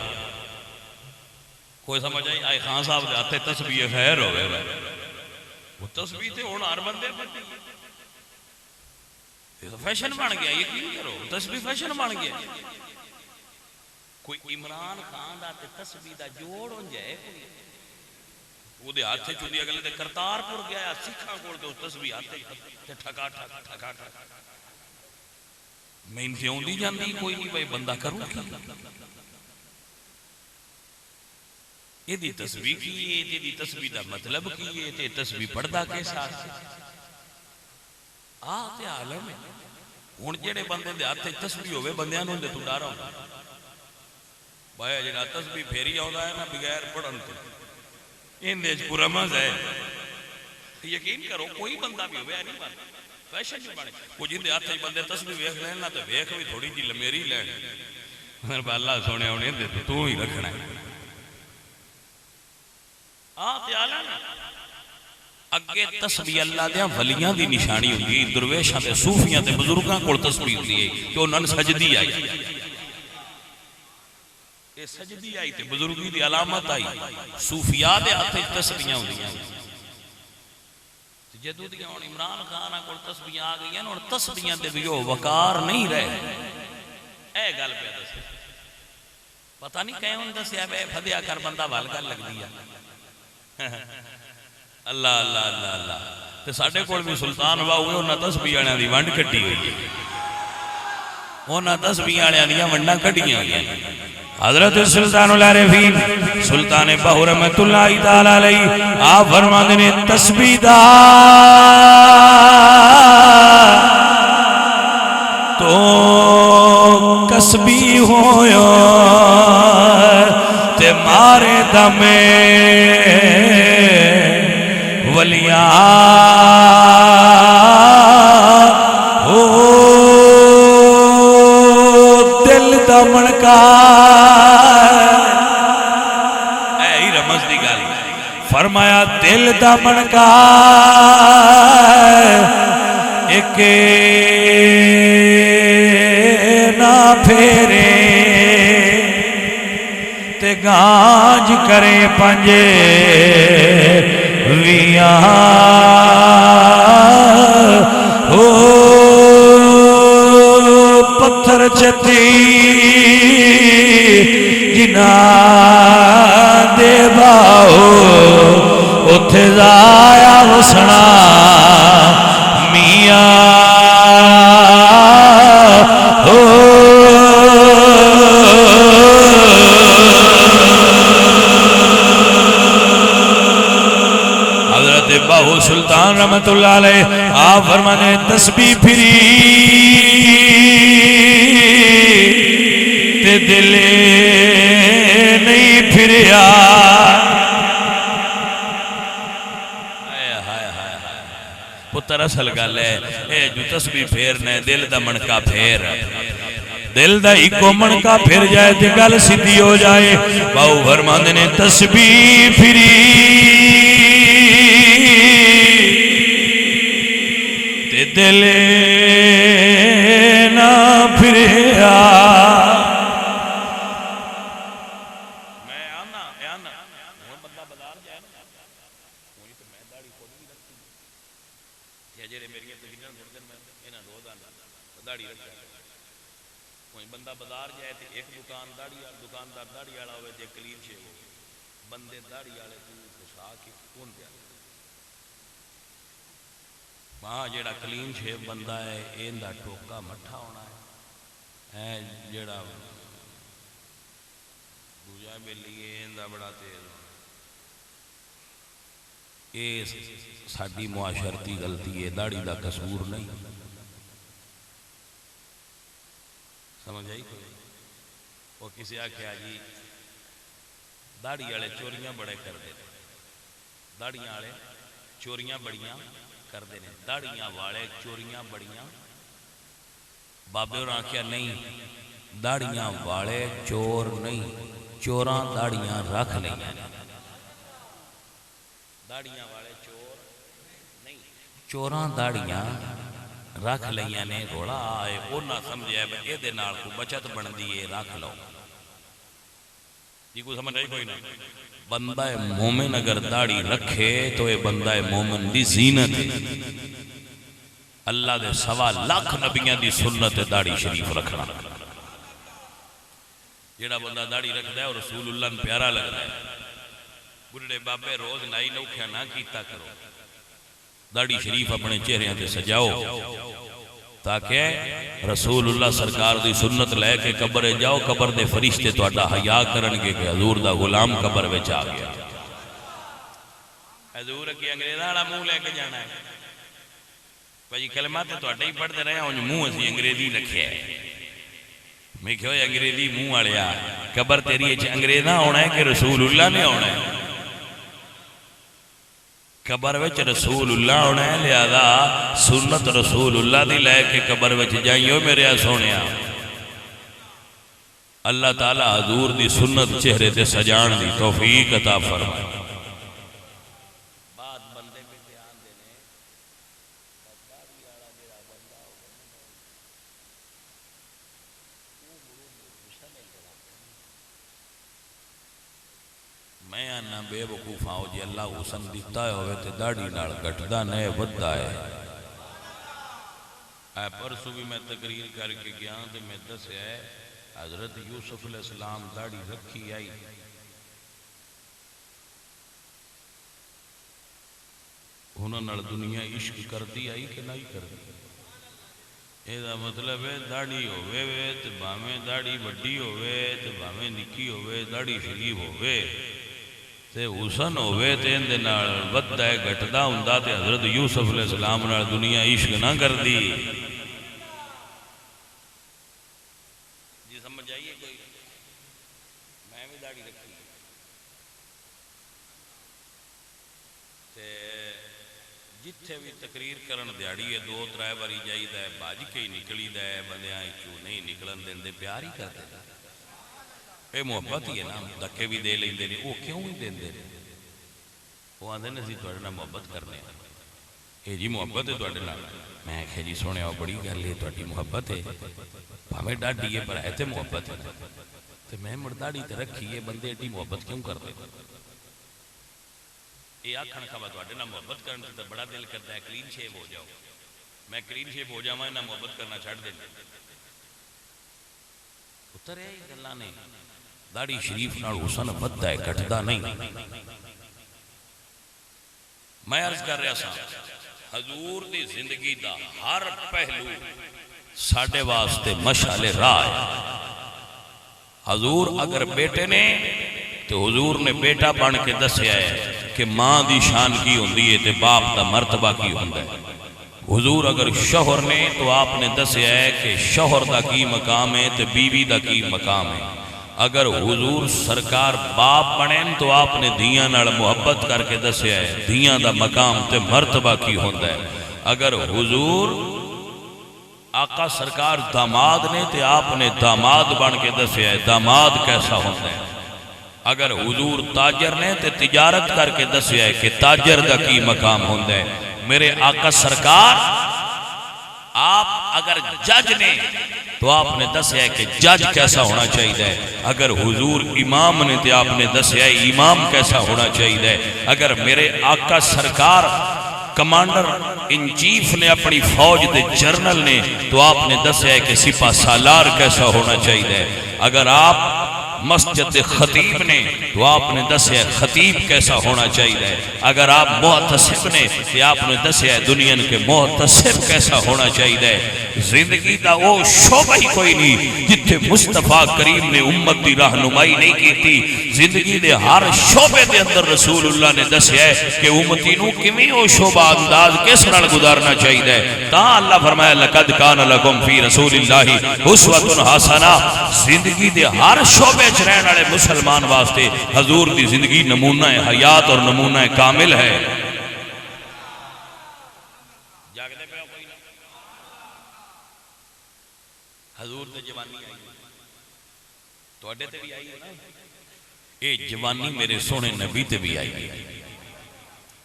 کوئی سمجھ آئی آئے خان صاحب دے ہاتھے تسبیح خیر ہوئے وہ تسبیح تے ہن ہر بندے پھدی یہ تو فیشن بن گیا یقین کرو تسبیح فیشن بن گیا کوئی عمران خان دا تے تسبیح دا جوڑ ہو جائے وہ دے ہاتھے چودی اگلے دے کرتارپور گیا سکھاں کول تے تسبیح ہاتھے تے ٹھکا ٹھک ٹھکا ٹھک میں انتے ہوندی جاندی کوئی نہیں بھائی بندہ کروں کی یہ دی تسبیح کی یہ دی تسبیح دا مطلب کی یہ تے تسبیح پڑھدا کے ساتھ تے عالم ہے ہن جڑے بندے دے ہاتھ تسبیح ہوے بندیاں نوں دے تو ڈر ہوندا بھائی جڑا تسبیح پھیری آوندا ہے نا بغیر پڑھن تو ان دے پورا مزہ ہے یقین کرو کوئی بندہ بھی ہوے نہیں بن فیشن نہیں بنے وہ جن دے ہاتھ بندے تسبیح ویکھ لین نا تے ویکھ بھی تھوڑی جی لمیری لین پر اللہ سونے ہونے دے تو ہی رکھنا ہے تے عالم اگے تسبیح اللہ دے ولیاں دی نشانی ہوندی درویشاں تے صوفیاں تے بزرگاں کول تسبیح ہوندی ہے کہ انہاں نوں سجدی آئی یہ سجدی آئی تے بزرگی دی علامت آئی صوفیاء دے ہاتھ تسبیحاں ہوندیاں جدوں دی ہن عمران خان کول تسبیحاں آ گئیاں اور تسبیحاں دے بھی وقار نہیں رہے اے گل پہ دس پتہ نہیں کہیں ہن دسیا بے پھدیا کر بندہ ول گل لگدی ہے اللہ اللہ اللہ اللہ تے ساڈے کول بھی سلطان واہ ہوئے انہاں تسبیح والےاں دی ونڈ کٹی ہوئی ہے انہاں تسبیح والےاں دی ونڈاں کٹیاں ہوئیاں حضرت سلطان العارفین سلطان باہو رحمت اللہ تعالی علیہ آپ فرماندے نے تسبیح دا تو کسبی ہویا تے مارے دمے ولیاں او دل دا منکا اے رمز دی گل فرمایا دل دا منکا ایک نہ پھیرے تے گانج کرے پنجے ویاں او پتھر چتی جنا دے باؤ اتھے ضائع وسنا میاں باہو سلطان رحمت اللہ علیہ آپ فرمانے تسبیح پھری تے دلے نہیں پھریا پتر اصل گل ہے اے جو تسبیح پھیرنے دل دا منکا پھیر دل دا ایکو منکا پھر جائے تے گل سیدھی ہو جائے باہو فرمانے نے تسبیح پھری دل نہ پھریا میں آنا وہ بندہ بازار جائے نا وہی تو میں داڑھی خود بھی رکھتی یا جڑے میری تقریراں سن دن میں انہاں روز آنا داڑھی رکھا کوئی بندہ بازار جائے تے ایک دکاندار داڑھی والا ہوئے تے کلین شیو بندے داڑھی والے تو گھسا کے کون دیا وہاں جیڑا کلین شیپ بندہ ہے این دا ٹوکا مٹھا ہونا ہے جیڑا دوجا بیلی این دا بڑا تیز یہ ساڈی معاشرتی غلطی ہے داڑھی دا قصور نہیں سمجھ آئی وہ کسی آخیا جی داڑھی والے چوریاں بڑے کرتے ہیں، داڑیاں والے چوریاں بڑیاں کرتے ہیں، داڑیاں والے چوریاں بڑیاں. بابے اور آخیا نہیں، داڑیاں والے چور نہیں، چوراں داڑیاں رکھ لیں. داڑیاں والے چور نہیں، چوراں داڑیاں رکھ لئیاں نے. روڑا آئے وہ نہ سمجھے یہ دے نال کو بچت بندی ہے، رکھ لو. یہ کوئی سمجھ نہیں کوئی نہ. بندہ مومن اگر داڑھی رکھے تو یہ بندہ مومن دی زینت ہے. اللہ دے 1.25 نبیاں دی سنت داڑھی شریف رکھنا. جیڑا بندہ داڑھی رکھدا ہے اور رسول اللہ نے پیارا لگدا ہے. بڑھڑے بابے روز نائی نوکھیا نہ کیتا کرو، داڑھی شریف اپنے چہرے تے سجاؤ تاکہ رسول اللہ سرکار دی سنت لے کے قبر جاؤ، قبر دے فرشتے تہاڈا حیا کرن گے کہ حضور دا غلام قبر وچ آ گیا. حضور کی انگریزاں والا منہ لے کے جانا ہے. بھائی کلمہ تے تہاڈا ہی پڑھتے رہے ہوں، منہ اسی انگریزی رکھیا ہے. میں کہ انگریزی منہ والیا قبر تیری اچ انگریزاں ہونا ہے کہ رسول اللہ نے ہونا ہے؟ قبر وچ رسول اللہ ہونا ہے، لہذا سنت رسول اللہ دی لے کے قبر وچ جائیو میرے سونیا. اللہ تعالی حضور دی سنت چہرے تے سجان دی توفیق عطا فرمائے. بات بندے پہ دھیان دینے داڑھی والا جڑا بندہ میں آنا بے وقوف آؤ جی اللہ حسن دیتا ہے ہوئے تے داڑھی نال گھٹدا نہیں ودھدا ہے. اے پرسوں بھی میں تقریر کر کے گیا تے میں دسیا ہے حضرت یوسف علیہ السلام داڑھی رکھی آئی، انہوں نے دنیا عشق کرتی آئی کہ نہیں کرتی. یہ مطلب ہے داڑھی ہوئے تے بھاویں داڑھی وڈی ہوئے تے بھاویں نکی ہوئے، داڑھی شریف ہوئے تے حسن ہوئے تے اندے نال ودھدا ہے گھٹدا ہوندا تے حضرت یوسف علیہ السلام نال دنیا عشق نہ کردی. جی سمجھ آئیے کوئی؟ میں بھی داڑھی رکھی تے جتھے بھی تقریر کرن دیاڑی ہے 2-3 باری جائیدا ہے، بھاج کے ہی نکلیدا ہے. بندیاں کیوں نہیں نکلن دیندے، پیار ہی کرتے ہیں. اے محبت ہی ہے نا. دھکے بھی دے لیندے نے، وہ کیوں ہی دیندے نے؟ وہ آندے نے اسی تہاڈے نال محبت کرنے ہیں. اے جی محبت ہے تہاڈے نال. میں آکھیا جی سونے بڑی گل ہے، تہاڈی محبت ہے بھاویں ڈاڈھی ہے پر ہے تے محبت ہے. تے میں مرداڑی تے رکھی ہے، بندے ایڈی محبت کیوں کرتے؟ یہ آکھن کھا تہاڈے نال محبت کرن تے بڑا دل کرتا ہے کلین شیپ ہو جاؤ. میں کلین شیپ ہو جاواں انہاں محبت کرنا چھڈ دیں. اتر ہے گلاں نے داڑھی شریف نال حسن ودھدا ہے گھٹدا نہیں. میں عرض کر رہا سا حضور دی زندگی دا ہر پہلو ساڈے واسطے مشعل راہ ہے. حضور اگر بیٹے نے تو حضور نے بیٹا بن کے دسیا ہے کہ ماں دی شان کی ہوندی ہے تے باپ دا مرتبہ کی ہوندا ہے. حضور اگر شوہر نے تو آپ نے دسیا ہے کہ شوہر دا کی مقام ہے تے بیوی دا کی مقام ہے. اگر حضور سرکار باپ بنیں تو آپ نے دھیاں نال محبت کر کے دسیا ہے دھیاں دا مقام تے مرتبہ کی ہوندا ہے. اگر حضور آقا سرکار داماد نے تے آپ نے داماد بن کے دسیا ہے داماد کیسا ہوتا ہے. اگر حضور تاجر نے تے تجارت کر کے دسیا ہے کہ تاجر دا کی مقام ہوتا ہے. میرے آقا سرکار آپ اگر جج نے تو آپ نے دسیا ہے کہ جج کیسا ہونا چاہیے. اگر حضور امام نے تو آپ نے دسیا ہے امام کیسا ہونا چاہیے. اگر میرے آقا سرکار کمانڈر ان چیف نے اپنی فوج دے جرنل نے تو آپ نے دسیا ہے کہ سپاہ سالار کیسا ہونا چاہیے. اگر آپ مسجد خطیب نے تو آپ نے دسیا خطیب کیسا ہونا چاہیے، اگر آپ محتسب نے تو آپ نے دسیا دنیا کے محتسب کیسا ہونا چاہیے۔ زندگی دا وہ شعبہ ہی کوئی نہیں جتھے مصطفیٰ کریم نے امت دی رہنمائی نہیں کی تھی۔ زندگی دے ہر شعبے دے اندر رسول اللہ نے دسیا ہے کہ امتی نو کمی وہ شعبہ انداز کس نال گزارنا چاہیے۔ تا اللہ فرمایا لقد کان لکم فی رسول اللہ اسوۃ حسنہ، زندگی دے ہر شعبے چ رہن والے مسلمان واسطے حضور دی زندگی نمونہ حیات اور نمونہ کامل ہے۔ حضور تے جوانی آئی توڑے تے بھی آئی ہے نا، اے جوانی میرے سونے نبی تے بھی آئی ہے۔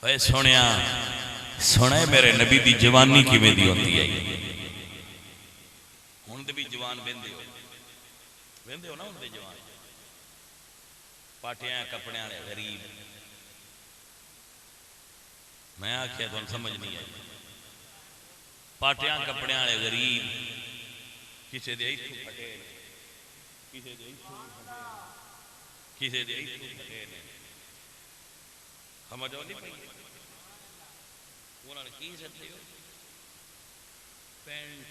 اے سونیا سونے میرے نبی دی جوانی کی میں دی ہوتی آئی ہون دے بھی جوان بیندے ہو نا، ہون دے جوان پاٹیاں کپڑیاں لے غریب، میں آکھیا تو سمجھ نہیں آئی، پاٹیاں کپڑیاں لے غریب، کسے دے ایتھو پھٹے نے، کسے دے ایتھو پھٹے نے، کسے دے ایتھو پھٹے نے، سمجھو نہیں پئی انہوں نے کی سکتے ہو پینٹ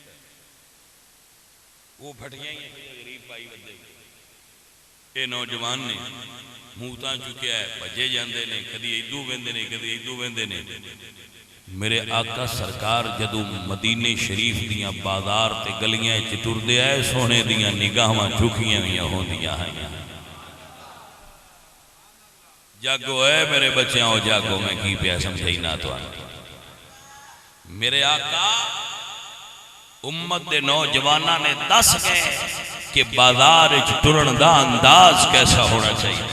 وہ پھٹیاں ہی ہیں غریب پائی بدے اے نوجوان نے موتاں چکیا ہے بجے جاندے نے، کدی ایدو بندے نے، کدی ایدو بندے نے۔ میرے آقا سرکار جدو مدینے شریف دیاں بازار تے گلیاں چٹور دے آئے سونے دیاں نگاہاں چکیاں ہویاں ہوندیاں ہیں۔ جاگو اے میرے بچیاں ہو جاگو، میں کی پیا سمجھائی نہ تو آنے۔ میرے آقا امت دے نوجوانہ نے دس گئے کہ بازار ٹرن دا انداز کیسا ہونا چاہیے۔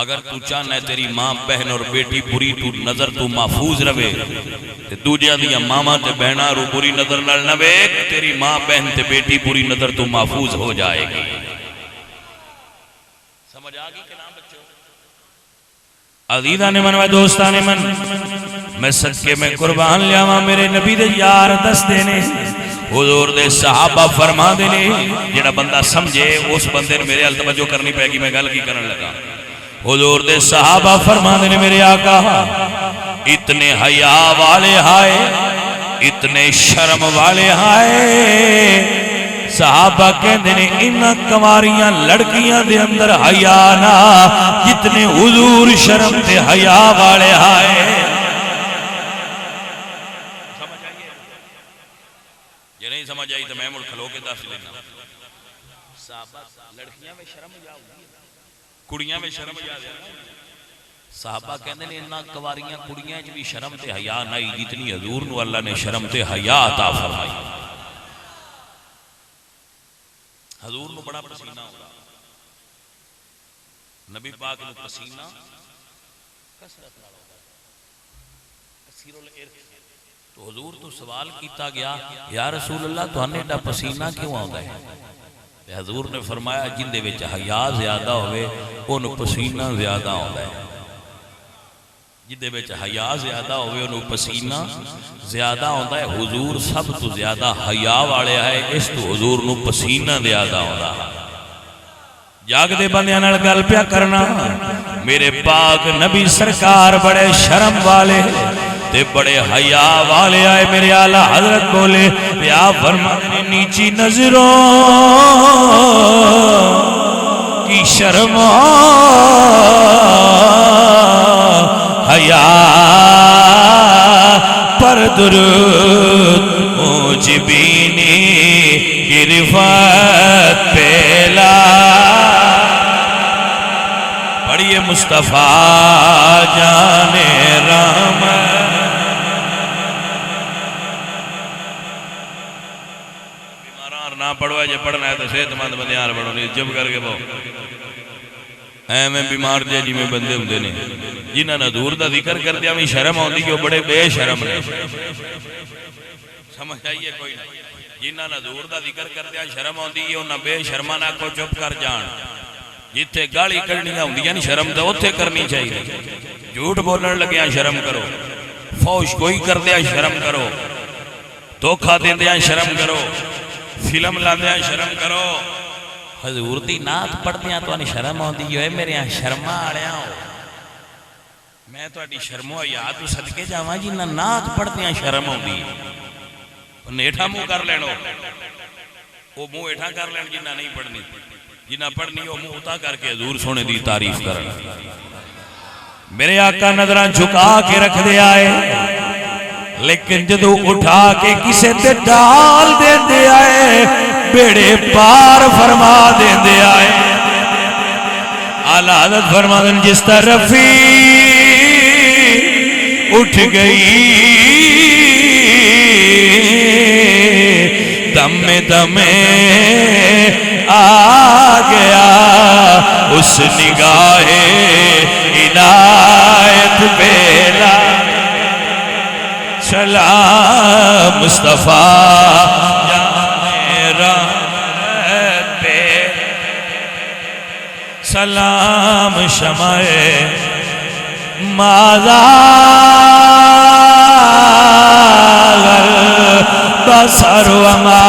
اگر تو چاہنا ہے تیری ماں بہن اور بیٹی بری تو نظر تو محفوظ رہے، دوجہ دیا ماما تے بہنہ رو بری نظر نہ لنوے، تیری ماں بہن تے بیٹی بری نظر تو محفوظ ہو جائے گی۔ سمجھ آگی کہ نام بچوں؟ عزیزہ نے من و دوستان من، میں صدقے میں قربان لیاواں میرے نبی دے یار دس دینے، حضور دے صحابہ فرما دینے، جنہا بندہ سمجھے اس بندے نے میرے التوجہ کرنی پہ گی، میں گل کی کرنے لگا۔ حضور دے صحابہ فرما دینے میرے آقا اتنے حیا والے ہائے، اتنے شرم والے ہائے، صحابہ کہندے نے انہاں کواریاں لڑکیاں دے اندر حیا نہ جتنے حضور شرم تے حیا والے ہائے۔ سمجھ آئیے یہ نہیں سمجھ آئی تو میں مڑ کھلو کے دس لینا۔ صحابہ لڑکیاں میں شرم جا ہوئی، کڑیاں میں شرم جا دیا۔ صحابہ کہندے نے انہاں کواریاں کڑیاں جو بھی شرم تے حیا نہیں جتنی حضور نو اللہ نے شرم تے حیا عطا فرمائی۔ حضور نو بڑا پسینہ ہوگا، نبی پاک نو پسینہ کثرت نال ہوگا، کثیر الارث۔ تو حضور تو سوال کیتا گیا یا رسول اللہ تو ہنے دا پسینہ کیوں آتا ہے؟ حضور نے فرمایا جن دے وچ حیا زیادہ ہوئے انہوں پسینہ زیادہ ہوتا ہے، جن دے وچ حیا زیادہ ہوئے انہوں پسینہ زیادہ ہوتا ہے۔ حضور سب تو زیادہ حیا والے آئے، اس تو حضور نو پسینہ زیادہ ہوتا ہے۔ جاگ دے بندیاں نال گل پیا کرنا، میرے پاک نبی سرکار بڑے شرم والے تے بڑے حیا والے آئے۔ میرے اعلیٰ حضرت بولے یا فرمانے نیچی نظروں کی شرم حیا پر درود موجبینی گرفت پیلا، پڑھئے مصطفیٰ جان رحمت۔ پڑھو ہے جے پڑھنا ہے تو صحت مند بندیاں پڑھو، نہیں جب کر کے بہو اے میں بیمار جے جی میں بندے ہوں دینے جنہاں نے حضور دا ذکر کر دیا میں شرم ہوندی کہ وہ بڑے بے شرم نے۔ سمجھ آئیے کوئی نہیں، جنہاں نے حضور دا ذکر کر دیا شرم ہوندی کہ انہاں بے شرمانہ کو چپ کر جان۔ جتھے گالی کرنیاں ہوندیاں شرم دا اتھے کرنی چاہیے، جھوٹ بولن لگیاں شرم کرو، فوش کوئی کر دیا شرم کرو، دھوکہ دے دیا شرم کرو، فلم لا دیا شرم کرو، حضور دی نعت پڑھدیاں تانوں شرم آندی ہوئے میرے شرما والےاں ہو میں تہاڈی شرمو حیا تو صدقے جاواں جنہاں نعت پڑھدیاں شرم آندی نیٹھا منہ کر لینو وہ منہ ہیٹھا کر لین جنہ نہیں پڑھنی جنہ پڑھنی وہ منہ اتا کر کے حضور سونے دی تعریف کرنا میرے آقا نظراں جھکا کے رکھ دے آئے لیکن جدو اٹھا کے کسے تے ڈال دے دے آئے بیڑے پار فرما دے دے آئے اعلیٰ حضرت فرما دیں جس طرفی اٹھ گئی دم دم آ گیا اس نگاہ عنایت بیلا سلام مصطفیٰ سلام شمع مازاغر بصر وما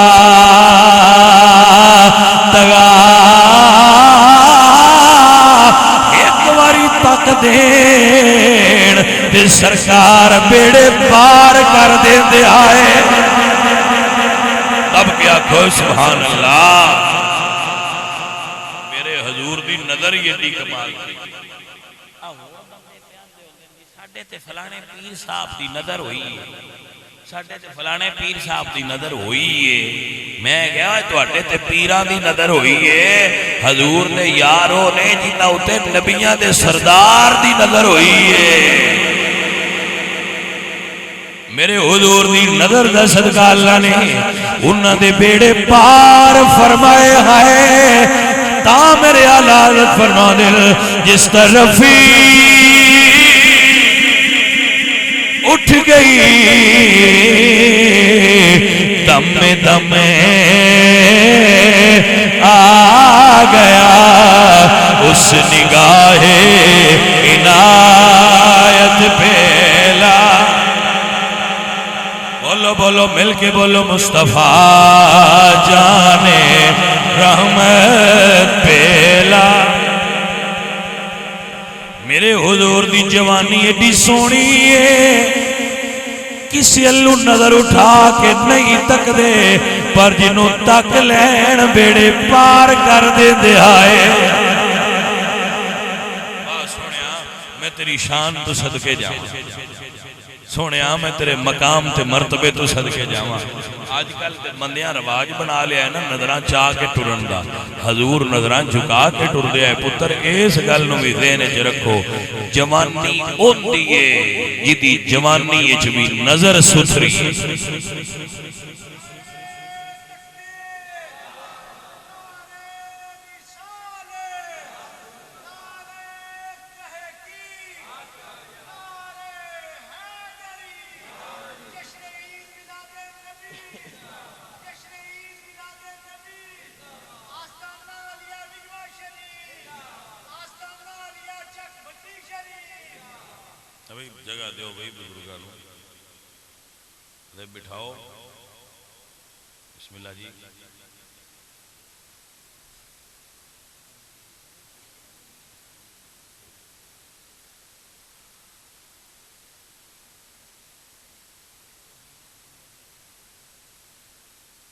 تغا ایک واری تک دین تے سرکار بیڑے پار کر دے دے آئے تب کیا کھو سبحان اللہ میرے حضور دی نظر یہ دی کمال کی ساڑھے تے فلانے پیر صاحب دی نظر ہوئی ہے ساڑھے تے فلانے پیر صاحب دی نظر ہوئی ہے میں گیا تو اٹھے تے پیران دی نظر ہوئی ہے حضور نے یاروں نے جیتا ہوتے نبیان دے سردار دی نظر ہوئی ہے میرے حضور دی نظر دا صدقہ اللہ نے انہاں دے بیڑے پار فرمائے ہائے تا میرے اعلیٰ حضرت فرما دل جس طرفی اٹھ گئی دم دم آ گیا اس نگاہ عنایت پہلا بولو بولو مل کے بولو مصطفیٰ جانے رحمت پہلا میرے حضور دی جوانی ایڈی سونی ہے کسی اللہ نظر اٹھا کے نہیں تک دے پر جنہوں تک لین بیڑے پار کر دے دے آئے سونیا میں تیری شان تو صدقے جاؤں سونیا میں تیرے مقام تے مرتبے تو صدقے جاؤں آج کل بندیاں رواج بنا لیا ہے نا نظران چاہ کے ٹرن دا حضور نظران جھکا کے ٹر دیا ہے پتر اس گل نو بھی ذہن وچ رکھو جوانی ہوندی ہے جدی جوانی وچ بھی نظر ستھری جگہ دیو بھئی بزرگانوں بٹھاؤ بسم اللہ جی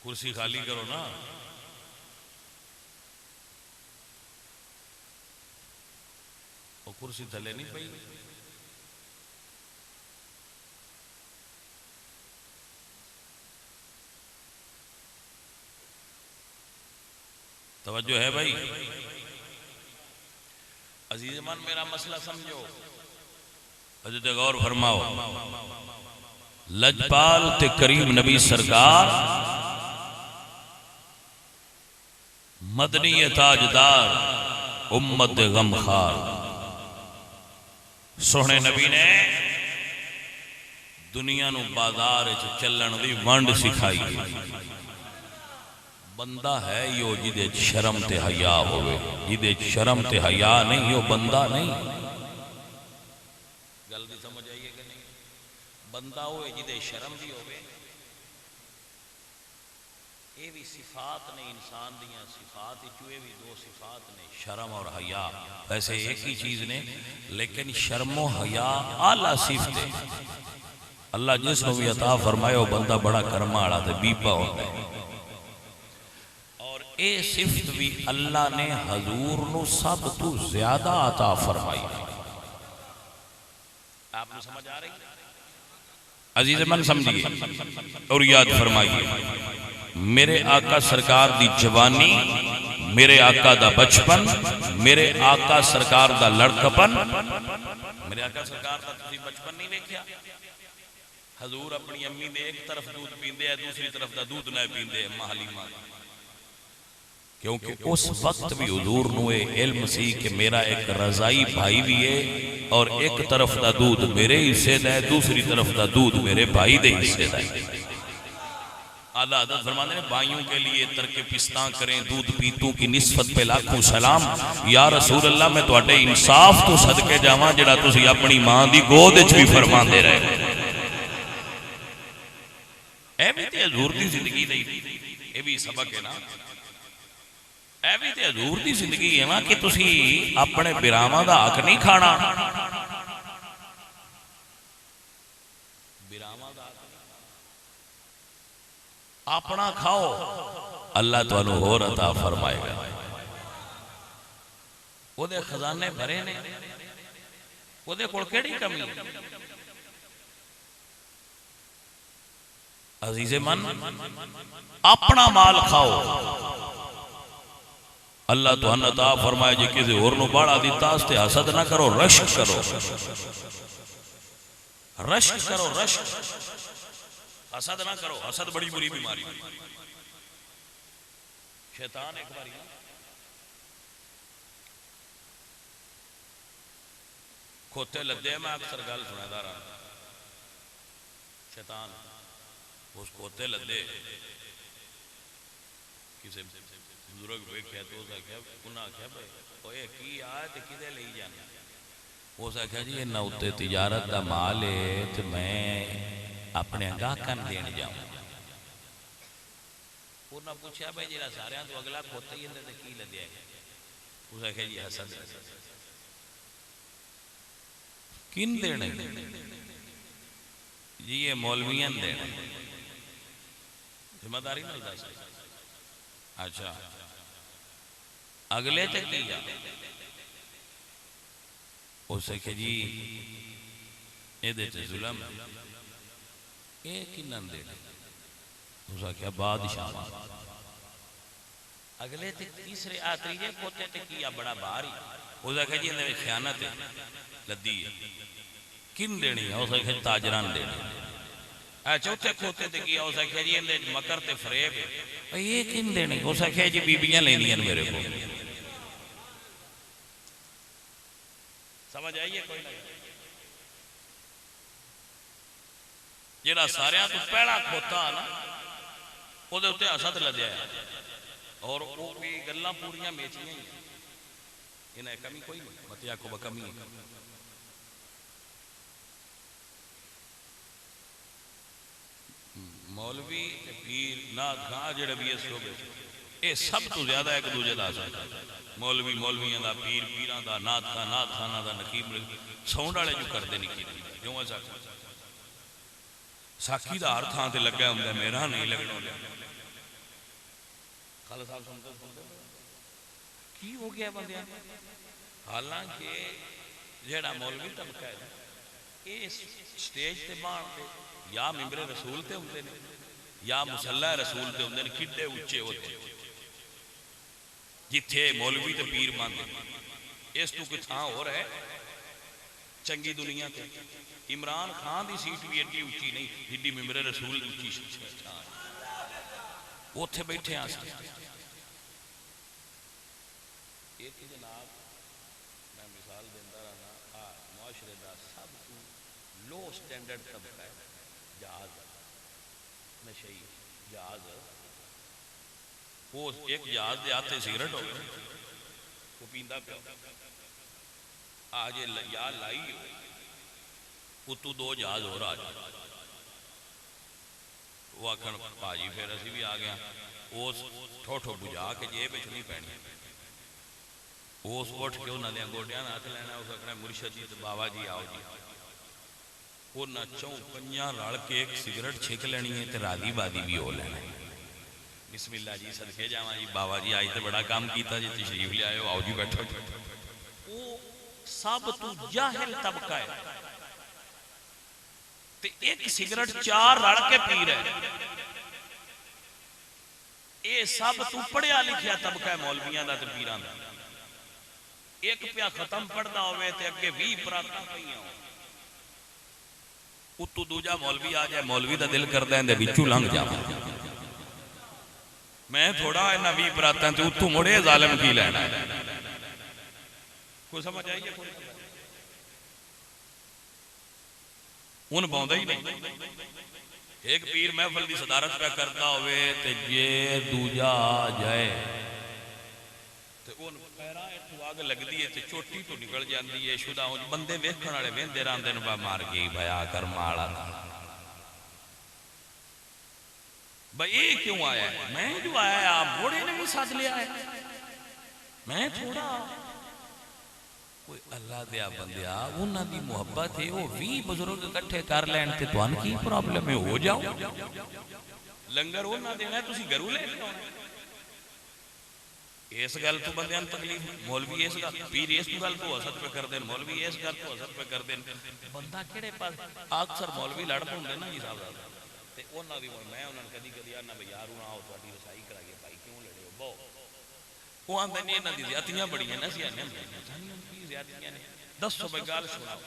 کرسی خالی کرو نا وہ کرسی تھلے نہیں پئی توجہ ہے بھائی عزیز من میرا مسئلہ سمجھو حضرت غور فرماؤ لجپال تے کریم نبی سرکار مدنی تاجدار امت غمخار سونے نبی نے دنیا نو بازار چلن دی ونڈ سکھائی بندہ ہے یو جدے شرم تے حیا ہوئے جدے شرم تے حیا نہیں یو بندہ نہیں گل دی سمجھ آئیے کہ نہیں بندہ ہوئے جدے شرم بھی ہوئے یہ بھی صفات نے انسان دیاں صفات یہ بھی دو صفات نے شرم اور حیا ویسے ایک ہی چیز نے لیکن شرم و حیا اعلیٰ صفت ہے اللہ جس کو بھی عطا فرمائے وہ بندہ بڑا کرم والا تے بیپا ہوتا ہے اور اے صفت بھی اللہ نے حضور نو سب تو زیادہ عطا فرمائی آپ نے سمجھ آ رہی عزیز من سمجھئے اور یاد فرمائیے میرے آقا سرکار دی جوانی میرے آقا دا بچپن میرے آقا سرکار دا لڑکپن میرے آقا سرکار دا تسی بچپن نہیں دیکھیا حضور اپنی امی دے ایک طرف دودھ پیندے ہیں دوسری طرف دا دودھ نہ پیندے ہیں محلی ماں کیونکہ اس وقت بھی حضور نوے علم سی کہ میرا ایک رضائی بھائی بھی ہے اور ایک طرف دا دودھ میرے حصے دا ہے دوسری طرف دا دودھ میرے بھائی دے حصے دا ہے اعلیٰ حضرت فرماتے ہیں بھائیوں کے لیے ترک پستان کریں دودھ پیتوں کی نسبت پہ لاکھوں سلام یا رسول اللہ میں تو اٹھے انصاف تو صدقے جاواں جڑا تسی اپنی ماں دی گود وچ بھی فرمان دے رہے اے بھی تے حضور دی زندگی دی اے بھی سبق ہے نا اے بھی تے حضور دی زندگی ہے نا کہ تسی اپنے براہماں دا حق نہیں کھانا اپنا کھاؤ اللہ تو انہوں اور عطا فرمائے گا وہ دے خزانے بھرے نے وہ دے کوڑ کیڑی کمی عزیز من اپنا مال کھاؤ اللہ تو انہوں عطا فرمائے جی کسی اور نو باڑا دیتا استے حسد نہ کرو رشک کرو رشک کرو رشک حسد نہ کرو حسد بڑی بری بیماری شیطان ایک باری کھوتے لدے میں اکثر گل سنا دارا شیطان اس کھوتے لدے کسی بزرگ ویکھیا تو اسا کہا انہاں کہا بھائی اوے کی آئے تے کدے لئی جانا اسا کہا جی یہ نوتے تجارت دا مال ہے تے میں اپنے گاہکاں دین جاؤں انہاں پوچھا بھائی جڑا ساریاں تو اگلا کھوتا ہی اندر تے کی لدیا ہے اسا کہا جی حسد کن دینے جی یہ مولویاں دینے ذمہ داری نہ دا سکتا اچھا اگلے تے کیا اسے کہ جی اے دیتے ظلم اے کنن دینے اسے کیا بادشاہ اگلے تے تیسرے آتریجے کھوتے تے کیا بڑا باری اسے کہ جی اندر خیانت ہے لدی ہے کن دینی ہے اسے کہ تاجران دینے چوتھے کھوتے تے کیا اسے کہ جی اندر مکر تے فریب ہے یہ کن دینی اسے کہ جی بیبیاں لینی ہیں میرے کو سمجھ آئیے کوئی نہیں جیڑا ساریاں تو پہلا کھوتا نا وہ دے اتے حسد لدیا ہے اور وہ بھی گلاں پوریاں بیچیاں ہیں انہیں کمی کوئی نہیں متیا کو بکمی ہے مولوی پیر نات خان جڑے بھی اس شعبے اے سب تو زیادہ ایک دوجے دا سا مولوی مولویاں دا پیر پیراں دا نات خانہ دا نقیب ساؤنڈ والے جو کردے نہیں کی کیوں ایسا ساکی دا ہر تھان تے لگا ہوں میرا نہیں لگنا ہوں خالد صاحب سنتے کی ہو گیا بندیاں حالانکہ جیڑا مولوی طبقہ ہے اس سٹیج تے بان تے یا ممبر رسول تے ہوندے نے یا مصلی رسول تے ہوندے نے کڈے اونچے ہوتے جتھے مولوی تے پیر ماندے اس تو کوئی تھاں ہو رہا ہے چنگی دنیا تے عمران خان دی سیٹ بھی ایڈی اونچی نہیں جڈی ممبر رسول دی اونچی اوتھے بیٹھے ہیں ایک جناب میں مثال دیندہ رہنا معاشرے دا سب تو لو سٹینڈرڈ طبقہ ہے جہاز نشئی جہاز وہ ایک جہاز دے آتے سگریٹ ہو گئے وہ پیندہ پہ آج یا لائی ہو اتو دو جہاز ہو رہا وہ آخر بھاجی پھر اسی بھی آ گیا اس ٹھوٹھو بجا کے جیب وچ نہیں پینی اس اٹھ کے انہوں نے گوڈیاں ہاتھ لینا اس آخنا مرشد جی بابا جی آؤ جی انہاں چوں پنجاں رل کے ایک سگریٹ چھک لینی ہے تے راضی بادی بھی ہو لینا بسم اللہ جی صدقے جاواں جی بابا جی آج تے بڑا کام کیتا جی تشریف لے آئے ہو آؤ جی بیٹھو وہ سب تو جاہل طبقہ ہے تے ایک سگریٹ 4 رل کے پی رہے اے سب تو پڑھیا لکھیا طبقہ ہے مولویاں دا تے پیراں دا ایک پیا ختم پڑھدا ہوئے تے اگے 20 پراتاں پئیاں اتو دوجا مولوی آ جائے مولوی دا دل کردا ہے وچوں لنگ جاواں میں تھوڑا انہاں 20 پراتاں تے اتو مڑے ظالم کی لینا ہے کوئی سمجھ آئی ہے کوئی ان باؤندا ہی نہیں ایک پیر محفل دی صدارت پہ کرتا ہوئے تے جے دوجا آ جائے تے ان پیراں تو آگ لگدی ہے تے چوٹی تو نکل جاندی ہے شدہ بندے ویکھن والے ویندے راندے نوں مار گئی بھیا کر مالا بھائی یہ کیوں آیا ہے میں جو آیا ہے آپ بوڑے نے بھی ساتھ لیا ہے میں تھوڑا کوئی اللہ دیا بندیا انہاں دی محبت ہے وہ 20 بزرگ اکٹھے کر لین تے توان کی پرابلم ہے ہو جاؤ لنگر انہاں دینا ہے تسی گھروں لے اس گل تو بندیاں تکلیف مولوی اس گل پیر اس گل تو حسد پہ کر دین مولوی اس گل تو حسد پہ کر دین بندہ کیڑے پاس اکثر مولوی لڑ پوندے نا جی صاحب تے انہاں دی میں انہاں کدی کدی آنا بھئی یار آؤ تہاڈی رسائی کرائیے بھائی کیوں لڑے ہو بہو وہ آندے نے انہاں دی زیادتیاں بڑیاں نا سیانے زیادتیاں نے دسو بھئی گل سناؤ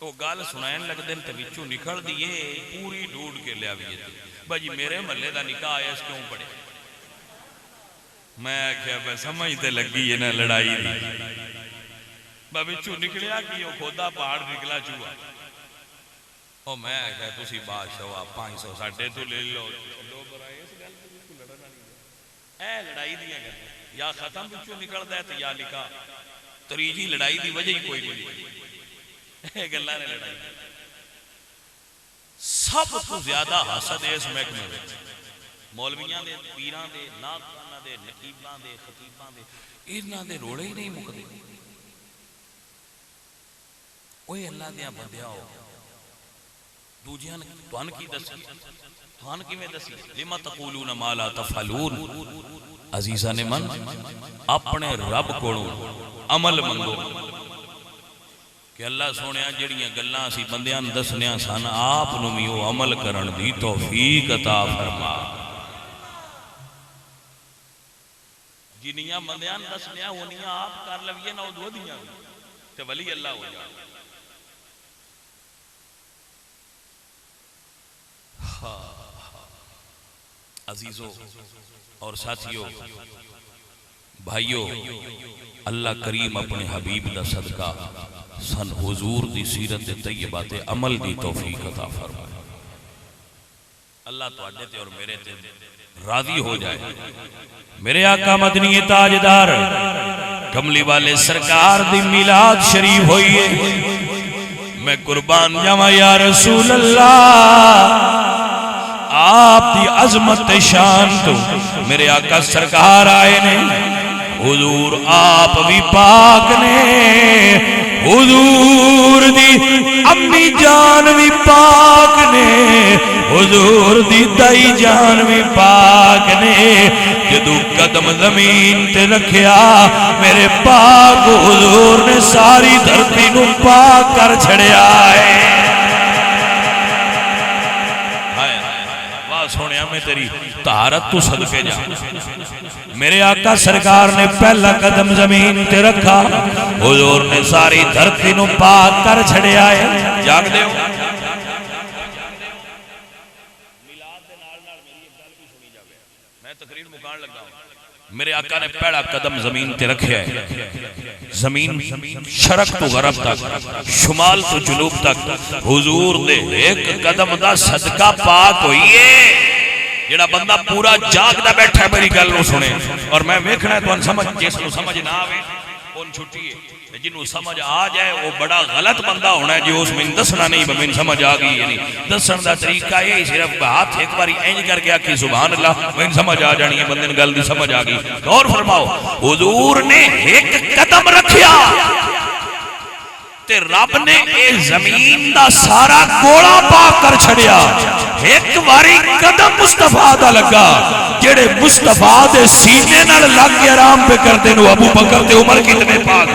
وہ گل سنائن لگ دین تے وچوں نکل دیے پوری ڈھونڈ کے لیا وی بھائی میرے محلے دا نکاح ہے اس کیوں پڑے میں کیا میں سمجھتے لگی ہے نا لڑائی دی بابی چو نکلیا کی وہ کھودا پہاڑ نکلا چوہا او میں کہا تسی بادشاہ 500 ساڑھے تو لے لو لو برائے اس گل تو لڑنا نہیں اے لڑائی دیا گیا یا ختم بچو نکل دے تو یا لکھا تریجی لڑائی دی وجہ ہی کوئی نہیں اے گلہ نے لڑائی سب تو زیادہ حسد ہے اس محکمے میں مولویاں دے پیراں دے ناخوانا دے نقیباں دے خطیباں دے انہاں دے روڑے ہی نہیں مکدے اوے اللہ دیاں بندیاں ہو دوجیاں توان کی دسی توان کی میں دسی لما تقولون ما لا تفعلون عزیزہ نے من اپنے رب کوڑوں عمل منگو کہ اللہ سونیاں جڑیاں گلاں سی بندیاں دسنیاں سان آپ نمیو عمل کرن دی توفیق عطا فرما جنیاں بندیاں دسنیاں ہونیاں آپ کر لویے نہ دو دیاں تے ولی اللہ ہو جائے عزیزو اور ساتھیو بھائیو اللہ کریم اپنے حبیب دا صدقہ سن حضور دی سیرت طیبات عمل دی توفیق عطا فرما اللہ تو اڈے تے اور میرے تے راضی ہو جائے میرے آقا مدنی تاجدار کملی والے سرکار دی میلاد شریف ہوئی ہے میں قربان جاواں یا رسول اللہ آپ دی عظمت شان تو میرے آقا سرکار آئے نے حضور آپ بھی پاک نے حضور دی امی جان بھی پاک نے حضور دی دائی جان بھی پاک نے جدو قدم زمین تے رکھیا میرے پاک حضور نے ساری دھرتی نو پاک کر چھڑیا ہے سونیا میں تیری طہارت تو صدقے جا میرے آقا سرکار نے پہلا قدم زمین تے رکھا حضور نے ساری دھرتی نو پاک کر چھڑے آئے جاگ دے ہو میں تقریر مکان لگا ہوں میرے آقا نے پہلا قدم زمین تے رکھے ہے زمین شرق تو غرب تک شمال تو جنوب تک حضور دے ایک قدم دا صدقہ پاک ہوئیے جڑا بندہ پورا جاگ دا بیٹھا ہے میری گل نو سنے اور میں ویکھنا ہے تو ان سمجھ جس نو سمجھ نہ آوے ان چھٹی ہے جنہوں سمجھ آ جائے وہ بڑا غلط بندہ ہونا ہے جو اس میں دسنا نہیں بمین سمجھ آ گئی یعنی دسن دا طریقہ یہ صرف ہاتھ ایک باری اینج کر کے آکھی سبحان اللہ بمین سمجھ آ جانی ہے بندے نے گل دی سمجھ آ گئی غور فرماؤ حضور نے ایک قدم رکھیا تے رب نے اے زمین دا سارا گوڑا پاک کر چھڑیا ایک باری قدم مصطفیٰ دا لگا جڑے مصطفیٰ دے سینے نال لگ کے آرام پہ کر دے نو ابو بکر تے عمر کتنے پاک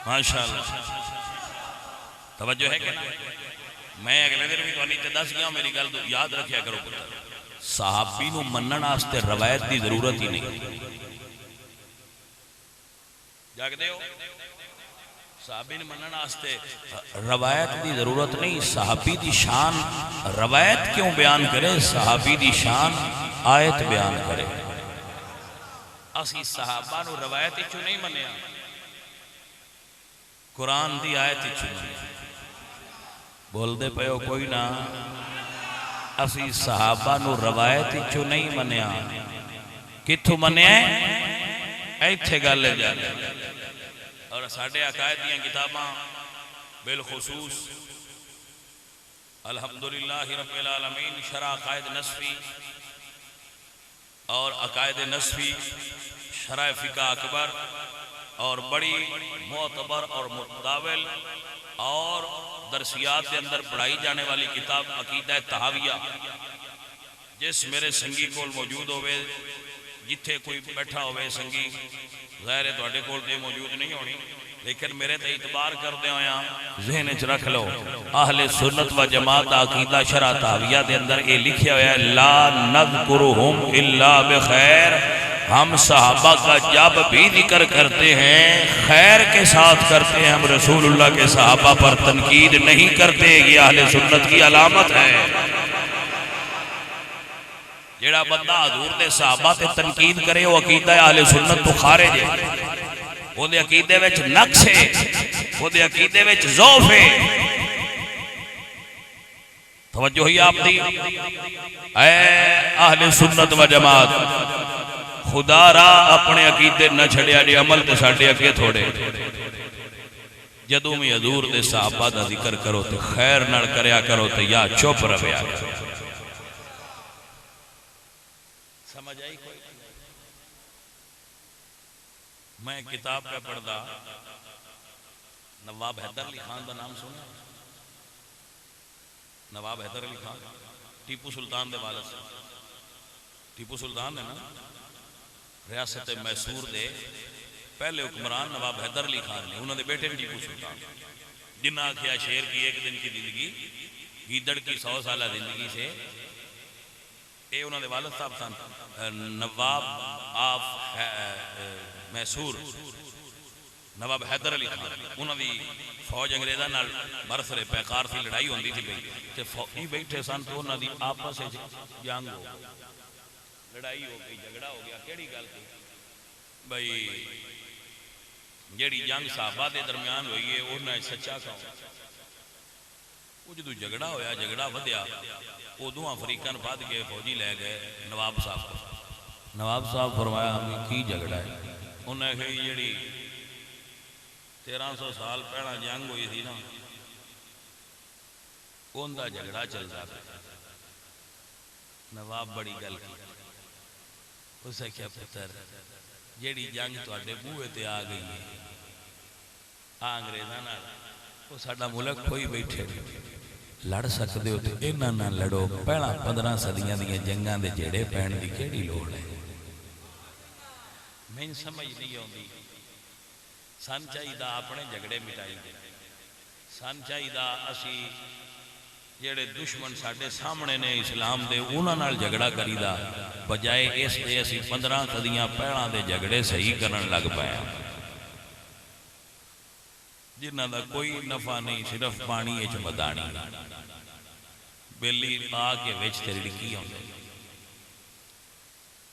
ماشاءاللہ توجہ ہے کہ میں اگلے دن بھی تو نہیں دس گیا میری گل یاد رکھیا کرو پتر صحابی نو منن واسطے روایت دی ضرورت ہی نہیں جاگدے ہو صحابی نے منن واسطے روایت دی ضرورت نہیں صحابی دی شان روایت کیوں بیان کرے صحابی دی شان آیت بیان کرے اسی صحابہ نو روایت چوں نہیں منیا قرآن دی آیت چنی بول دے پہو کوئی نہ اسی صحابہ نو روایت چو نہیں منیا کتھو منیا ایتھے گا لے جانے اور ساڑھے عقائد دیاں کتاباں بالخصوص الحمدللہ رب العالمین شرح عقائد نصفی اور عقائد نصفی شرح فقہ اکبر اور بڑی معتبر اور متداول اور درسیات کے اندر پڑھائی جانے والی کتاب عقیدہ تحاویہ جس میرے سنگی کول موجود ہوئے جتھے کوئی بیٹھا ہوئے سنگی ظاہر توڑے کول تے موجود نہیں ہونی لیکن میرے تے اعتبار کر دے ہویا ذہن اچھ رکھ لو اہل سنت و جماعت عقیدہ شرح تحاویہ دے اندر یہ لکھیا ہویا ہے لا نذکرہم الا بخیر ہم صحابہ کا جب بھی ذکر کرتے ہیں خیر کے ساتھ کرتے ہیں ہم رسول اللہ کے صحابہ پر تنقید نہیں کرتے یہ اہل سنت کی علامت ہے جڑا بندہ حضور دے صحابہ تے تنقید کرے وہ عقیدہ اہل سنت تو خارج ہے وہ دے عقیدے وچ نقص ہے وہ دے عقیدے وچ ضعف ہے توجہ ہی آپ دی اے اہل سنت و جماعت خدا را اپنے عقیدے نہ چھڑیا جے عمل تے ساڈے اگے تھوڑے جدوں میں حضور دے صحابہ دا ذکر کرو تے خیر نال کریا کرو تے یا چپ رہیا کرو سمجھ آئی کوئی میں کتاب پہ پڑھدا نواب حیدر علی خان دا نام سنا نواب حیدر علی خان ٹیپو سلطان دے والد سے ٹیپو سلطان ہے نا ریاست میسور دے پہلے حکمران نواب حیدر علی خان نے انہوں نے بیٹے بھی ٹیپو سلطان جنہ کیا شیر کی ایک دن کی زندگی گیدڑ کی 100 سالہ زندگی سے اے انہوں نے والد صاحب تھا نواب آف میسور نواب حیدر علی خان انہوں نے فوج انگریزہ نال برسرے پیکار تھی لڑائی ہوندی تھی بھئی تے فوجی بیٹھے سن تو انہوں نے آپس جنگ ہو لڑائی ہو گئی جھگڑا ہو گیا کیڑی گل کی بھئی جیڑی جنگ صحابہ دے درمیان ہوئی ہے انہوں نے سچا کہا وہ جدو جھگڑا ہویا جھگڑا ودیا وہ دو افریقن بعد کے فوجی لے گئے نواب صاحب کو نواب صاحب فرمایا ہمیں کی جھگڑا ہے انہوں نے کہی جیڑی 1300 سال پہلا جنگ ہوئی تھی نا ان دا جھگڑا چل جاتا نواب بڑی گل کی اسے کیا پتر جیڑی جنگ تو اڈے بوئے تے آ گئی ہے انگریزاں نال وہ ساڈا ملک کوئی بیٹھے لڑ سکدے ہو تے انہاں نال لڑو پہلا 15 صدیاں دیاں جنگاں دے جڑے پین دی کیڑی لوڑ ہے میں سمجھ نہیں آندی سن چاہیدا اپنے جھگڑے مٹائی دے سن چاہیدا اسی جڑے دشمن ساڈے سامنے نے اسلام دے انہاں نال جھگڑا کریدا بجائے اس دے اسی 15 صدیاں پہلاں دے جھگڑے صحیح کرن لگ پئے جنہاں دا کوئی نفع نہیں صرف پانی وچ مدانی بیلی آ کے وچ تے رڑکی ہوندی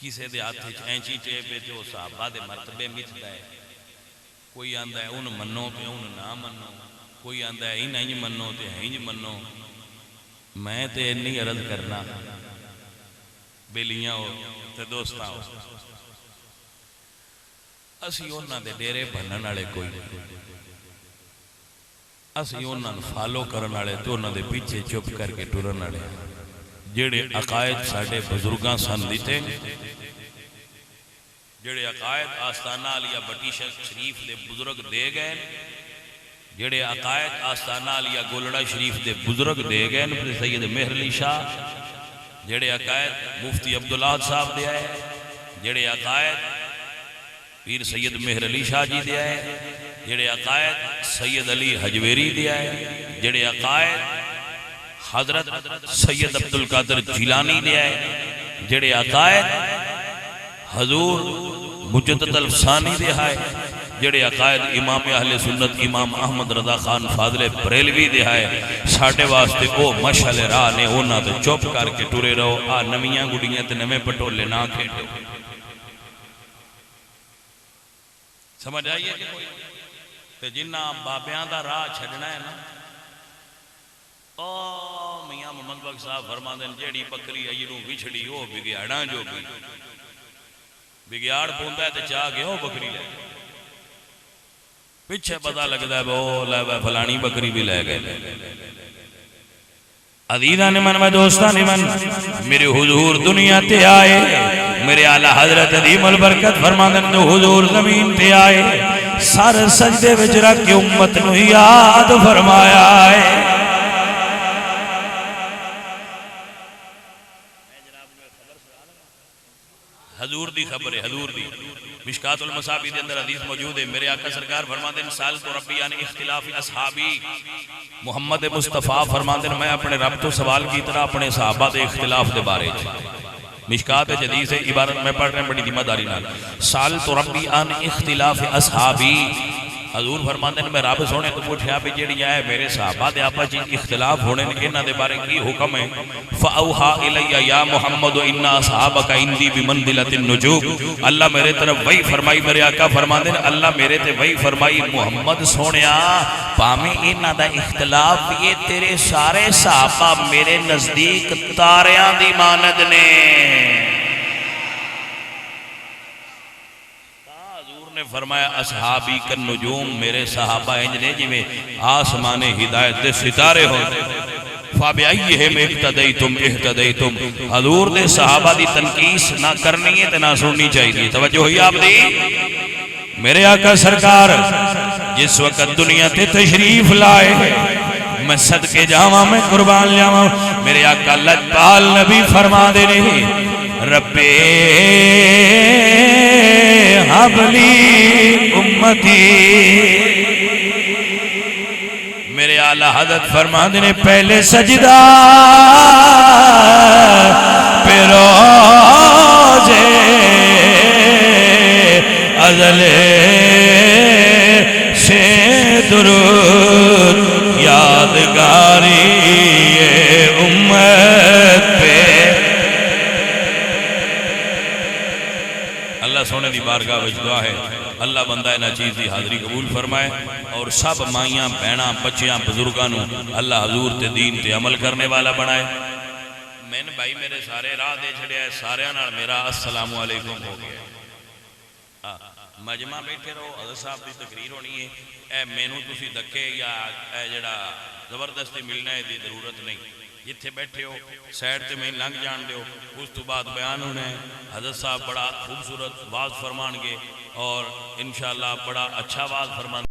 کسی دے ہاتھ اینچی ٹیپ ہے تو صحابہ دے مرتبے مٹھتا ہے. کوئی آندا ہے ان منو تے ان نہ منو، کوئی آندا ہے انج منو تے انج منو. میں تے انی عرض کرنا بیلیاں ہو تے دوستاں ہو، اسی انہاں دے ڈیرے بنن والے کوئی نہیں، اسی انہاں نوں فالو کرن والے تے انہاں دے پیچھے چپ کر کے ٹرن والے. جڑے عقائد ساڈے بزرگاں سن دتے، جڑے عقائد آستانہ علیہ بٹی شریف دے بزرگ دے گئے، جڑے عقائد آستانہ علیہ گولڑا شریف دے بزرگ دے گئے سید مہر علی شاہ، جڑے عقائد مفتی عبداللہ صاحب دے آئے، جڑے عقائد پیر سید مہر علی شاہ جی دے آئے، جڑے عقائد سید علی حجویری دے آئے، جڑے عقائد حضرت سید عبدالقادر جیلانی دے آئے، جڑے عقائد حضور مجدد الفسانی دے آئے، جڑے عقائد امام اہل سنت امام احمد رضا خان فاضل بریلوی دے آئے. ساڈے واسطے او مشعل راہ نے، انہاں تے چپ کر کے ٹرے رہو. آ نویاں گڑیاں تے نویں پٹولے نہ کھیڈو. سمجھ آئیے کہ کوئی تے جنہ بابیاں دا راہ چھڈنا ہے نا، او میاں محمد بخش صاحب فرماندے نے جیڑی بکری ایروں وچھڑی او بگیاڑاں جو بھی بگیاڑ پوندا ہے تے چاہ گیا او بکری لے پیچھے پتہ لگدا ہے او لے فلانی بکری بھی لے گئے. عزیزان من و دوستان من، میرے حضور دنیا تے آئے، میرے اعلی حضرت عظیم البرکت فرماندے نے حضور زمین تے آئے، سر سجدے وچ رکھ کے امت نو یاد فرمایا ہے. حضور دی خبر ہے، حضور دی مشکات المصابی دے اندر حدیث موجود ہے. میرے آقا سرکار فرماتے ہیں سالت ربی عن اختلاف اصحابی، محمد مصطفیٰ فرماتے ہیں میں اپنے رب تو سوال کی طرح اپنے صحابہ دے اختلاف دے بارے مشکات حدیث ہے. عبارت میں پڑھ رہے ہیں بڑی ذمہ داری نال. سالت ربی عن اختلاف اصحابی، حضور فرماتے ہیں میں رب سونے تو پوچھا بھی جیڑی آئے میرے صحابہ دے آپا جی اختلاف ہونے نے انہاں دے بارے کی حکم ہے. فَأَوْحَا إِلَيَّ يَا مُحَمَّدُ إِنَّا أَصْحَابَكَ عِنْدِي بِمَنْزِلَةِ النُّجُومِ. اللہ میرے طرف وہی فرمائی، میرے آقا فرماتے ہیں اللہ میرے تے وہی فرمائی محمد سونیا پامیں انہاں دا اختلاف یہ تیرے سارے صحابہ میرے نزدیک تاریاں دی مانند نے. فرمایا اصحابی کا نجوم، میرے صحابہ انجنے جی میں آسمان ہدایت دے ستارے ہوتے. فَبِعَيِّهِمْ اِقْتَدَيْتُمْ اِحْتَدَيْتُمْ. حضور دے صحابہ دی تنقیس نہ کرنی ہے تے نہ سننی چاہیے. توجہ ہوئی آپ دی. میرے آقا سرکار جس وقت دنیا تے تشریف لائے، میں صدقے جاواں میں قربان جاواں، میرے آقا لجپال نبی فرما دے رہے ربے حبلی امتی. میرے اعلیٰ حضرت فرما دینے پہلے سجدہ پہ روزے ازل سے درود یادگاری امت پہ. اللہ سونے دی بارگاہ وچ دعا ہے اللہ بندہ نہ چیز دی حاضری قبول فرمائے اور سب مائیاں بہناں بچیاں بزرگانوں اللہ حضور تے دین تے عمل کرنے والا بنائے. میں نے بھائی میرے سارے راہ دے چھڑے ہے، سارے نال میرا السلام علیکم ہو گیا. مجمع بیٹھے رہو، حضرت صاحب دی تقریر ہونی ہے، اے مینوں تسی دکے یا اے جڑا زبردستی ملنا ہے دی ضرورت نہیں. جتھے بیٹھے ہو سیڈ تے میں لنگ جان دیو. اس تو بعد بیان ہونا ہے. حضرت صاحب بڑا خوبصورت واز فرمان گے اور انشاءاللہ بڑا اچھا واز فرمان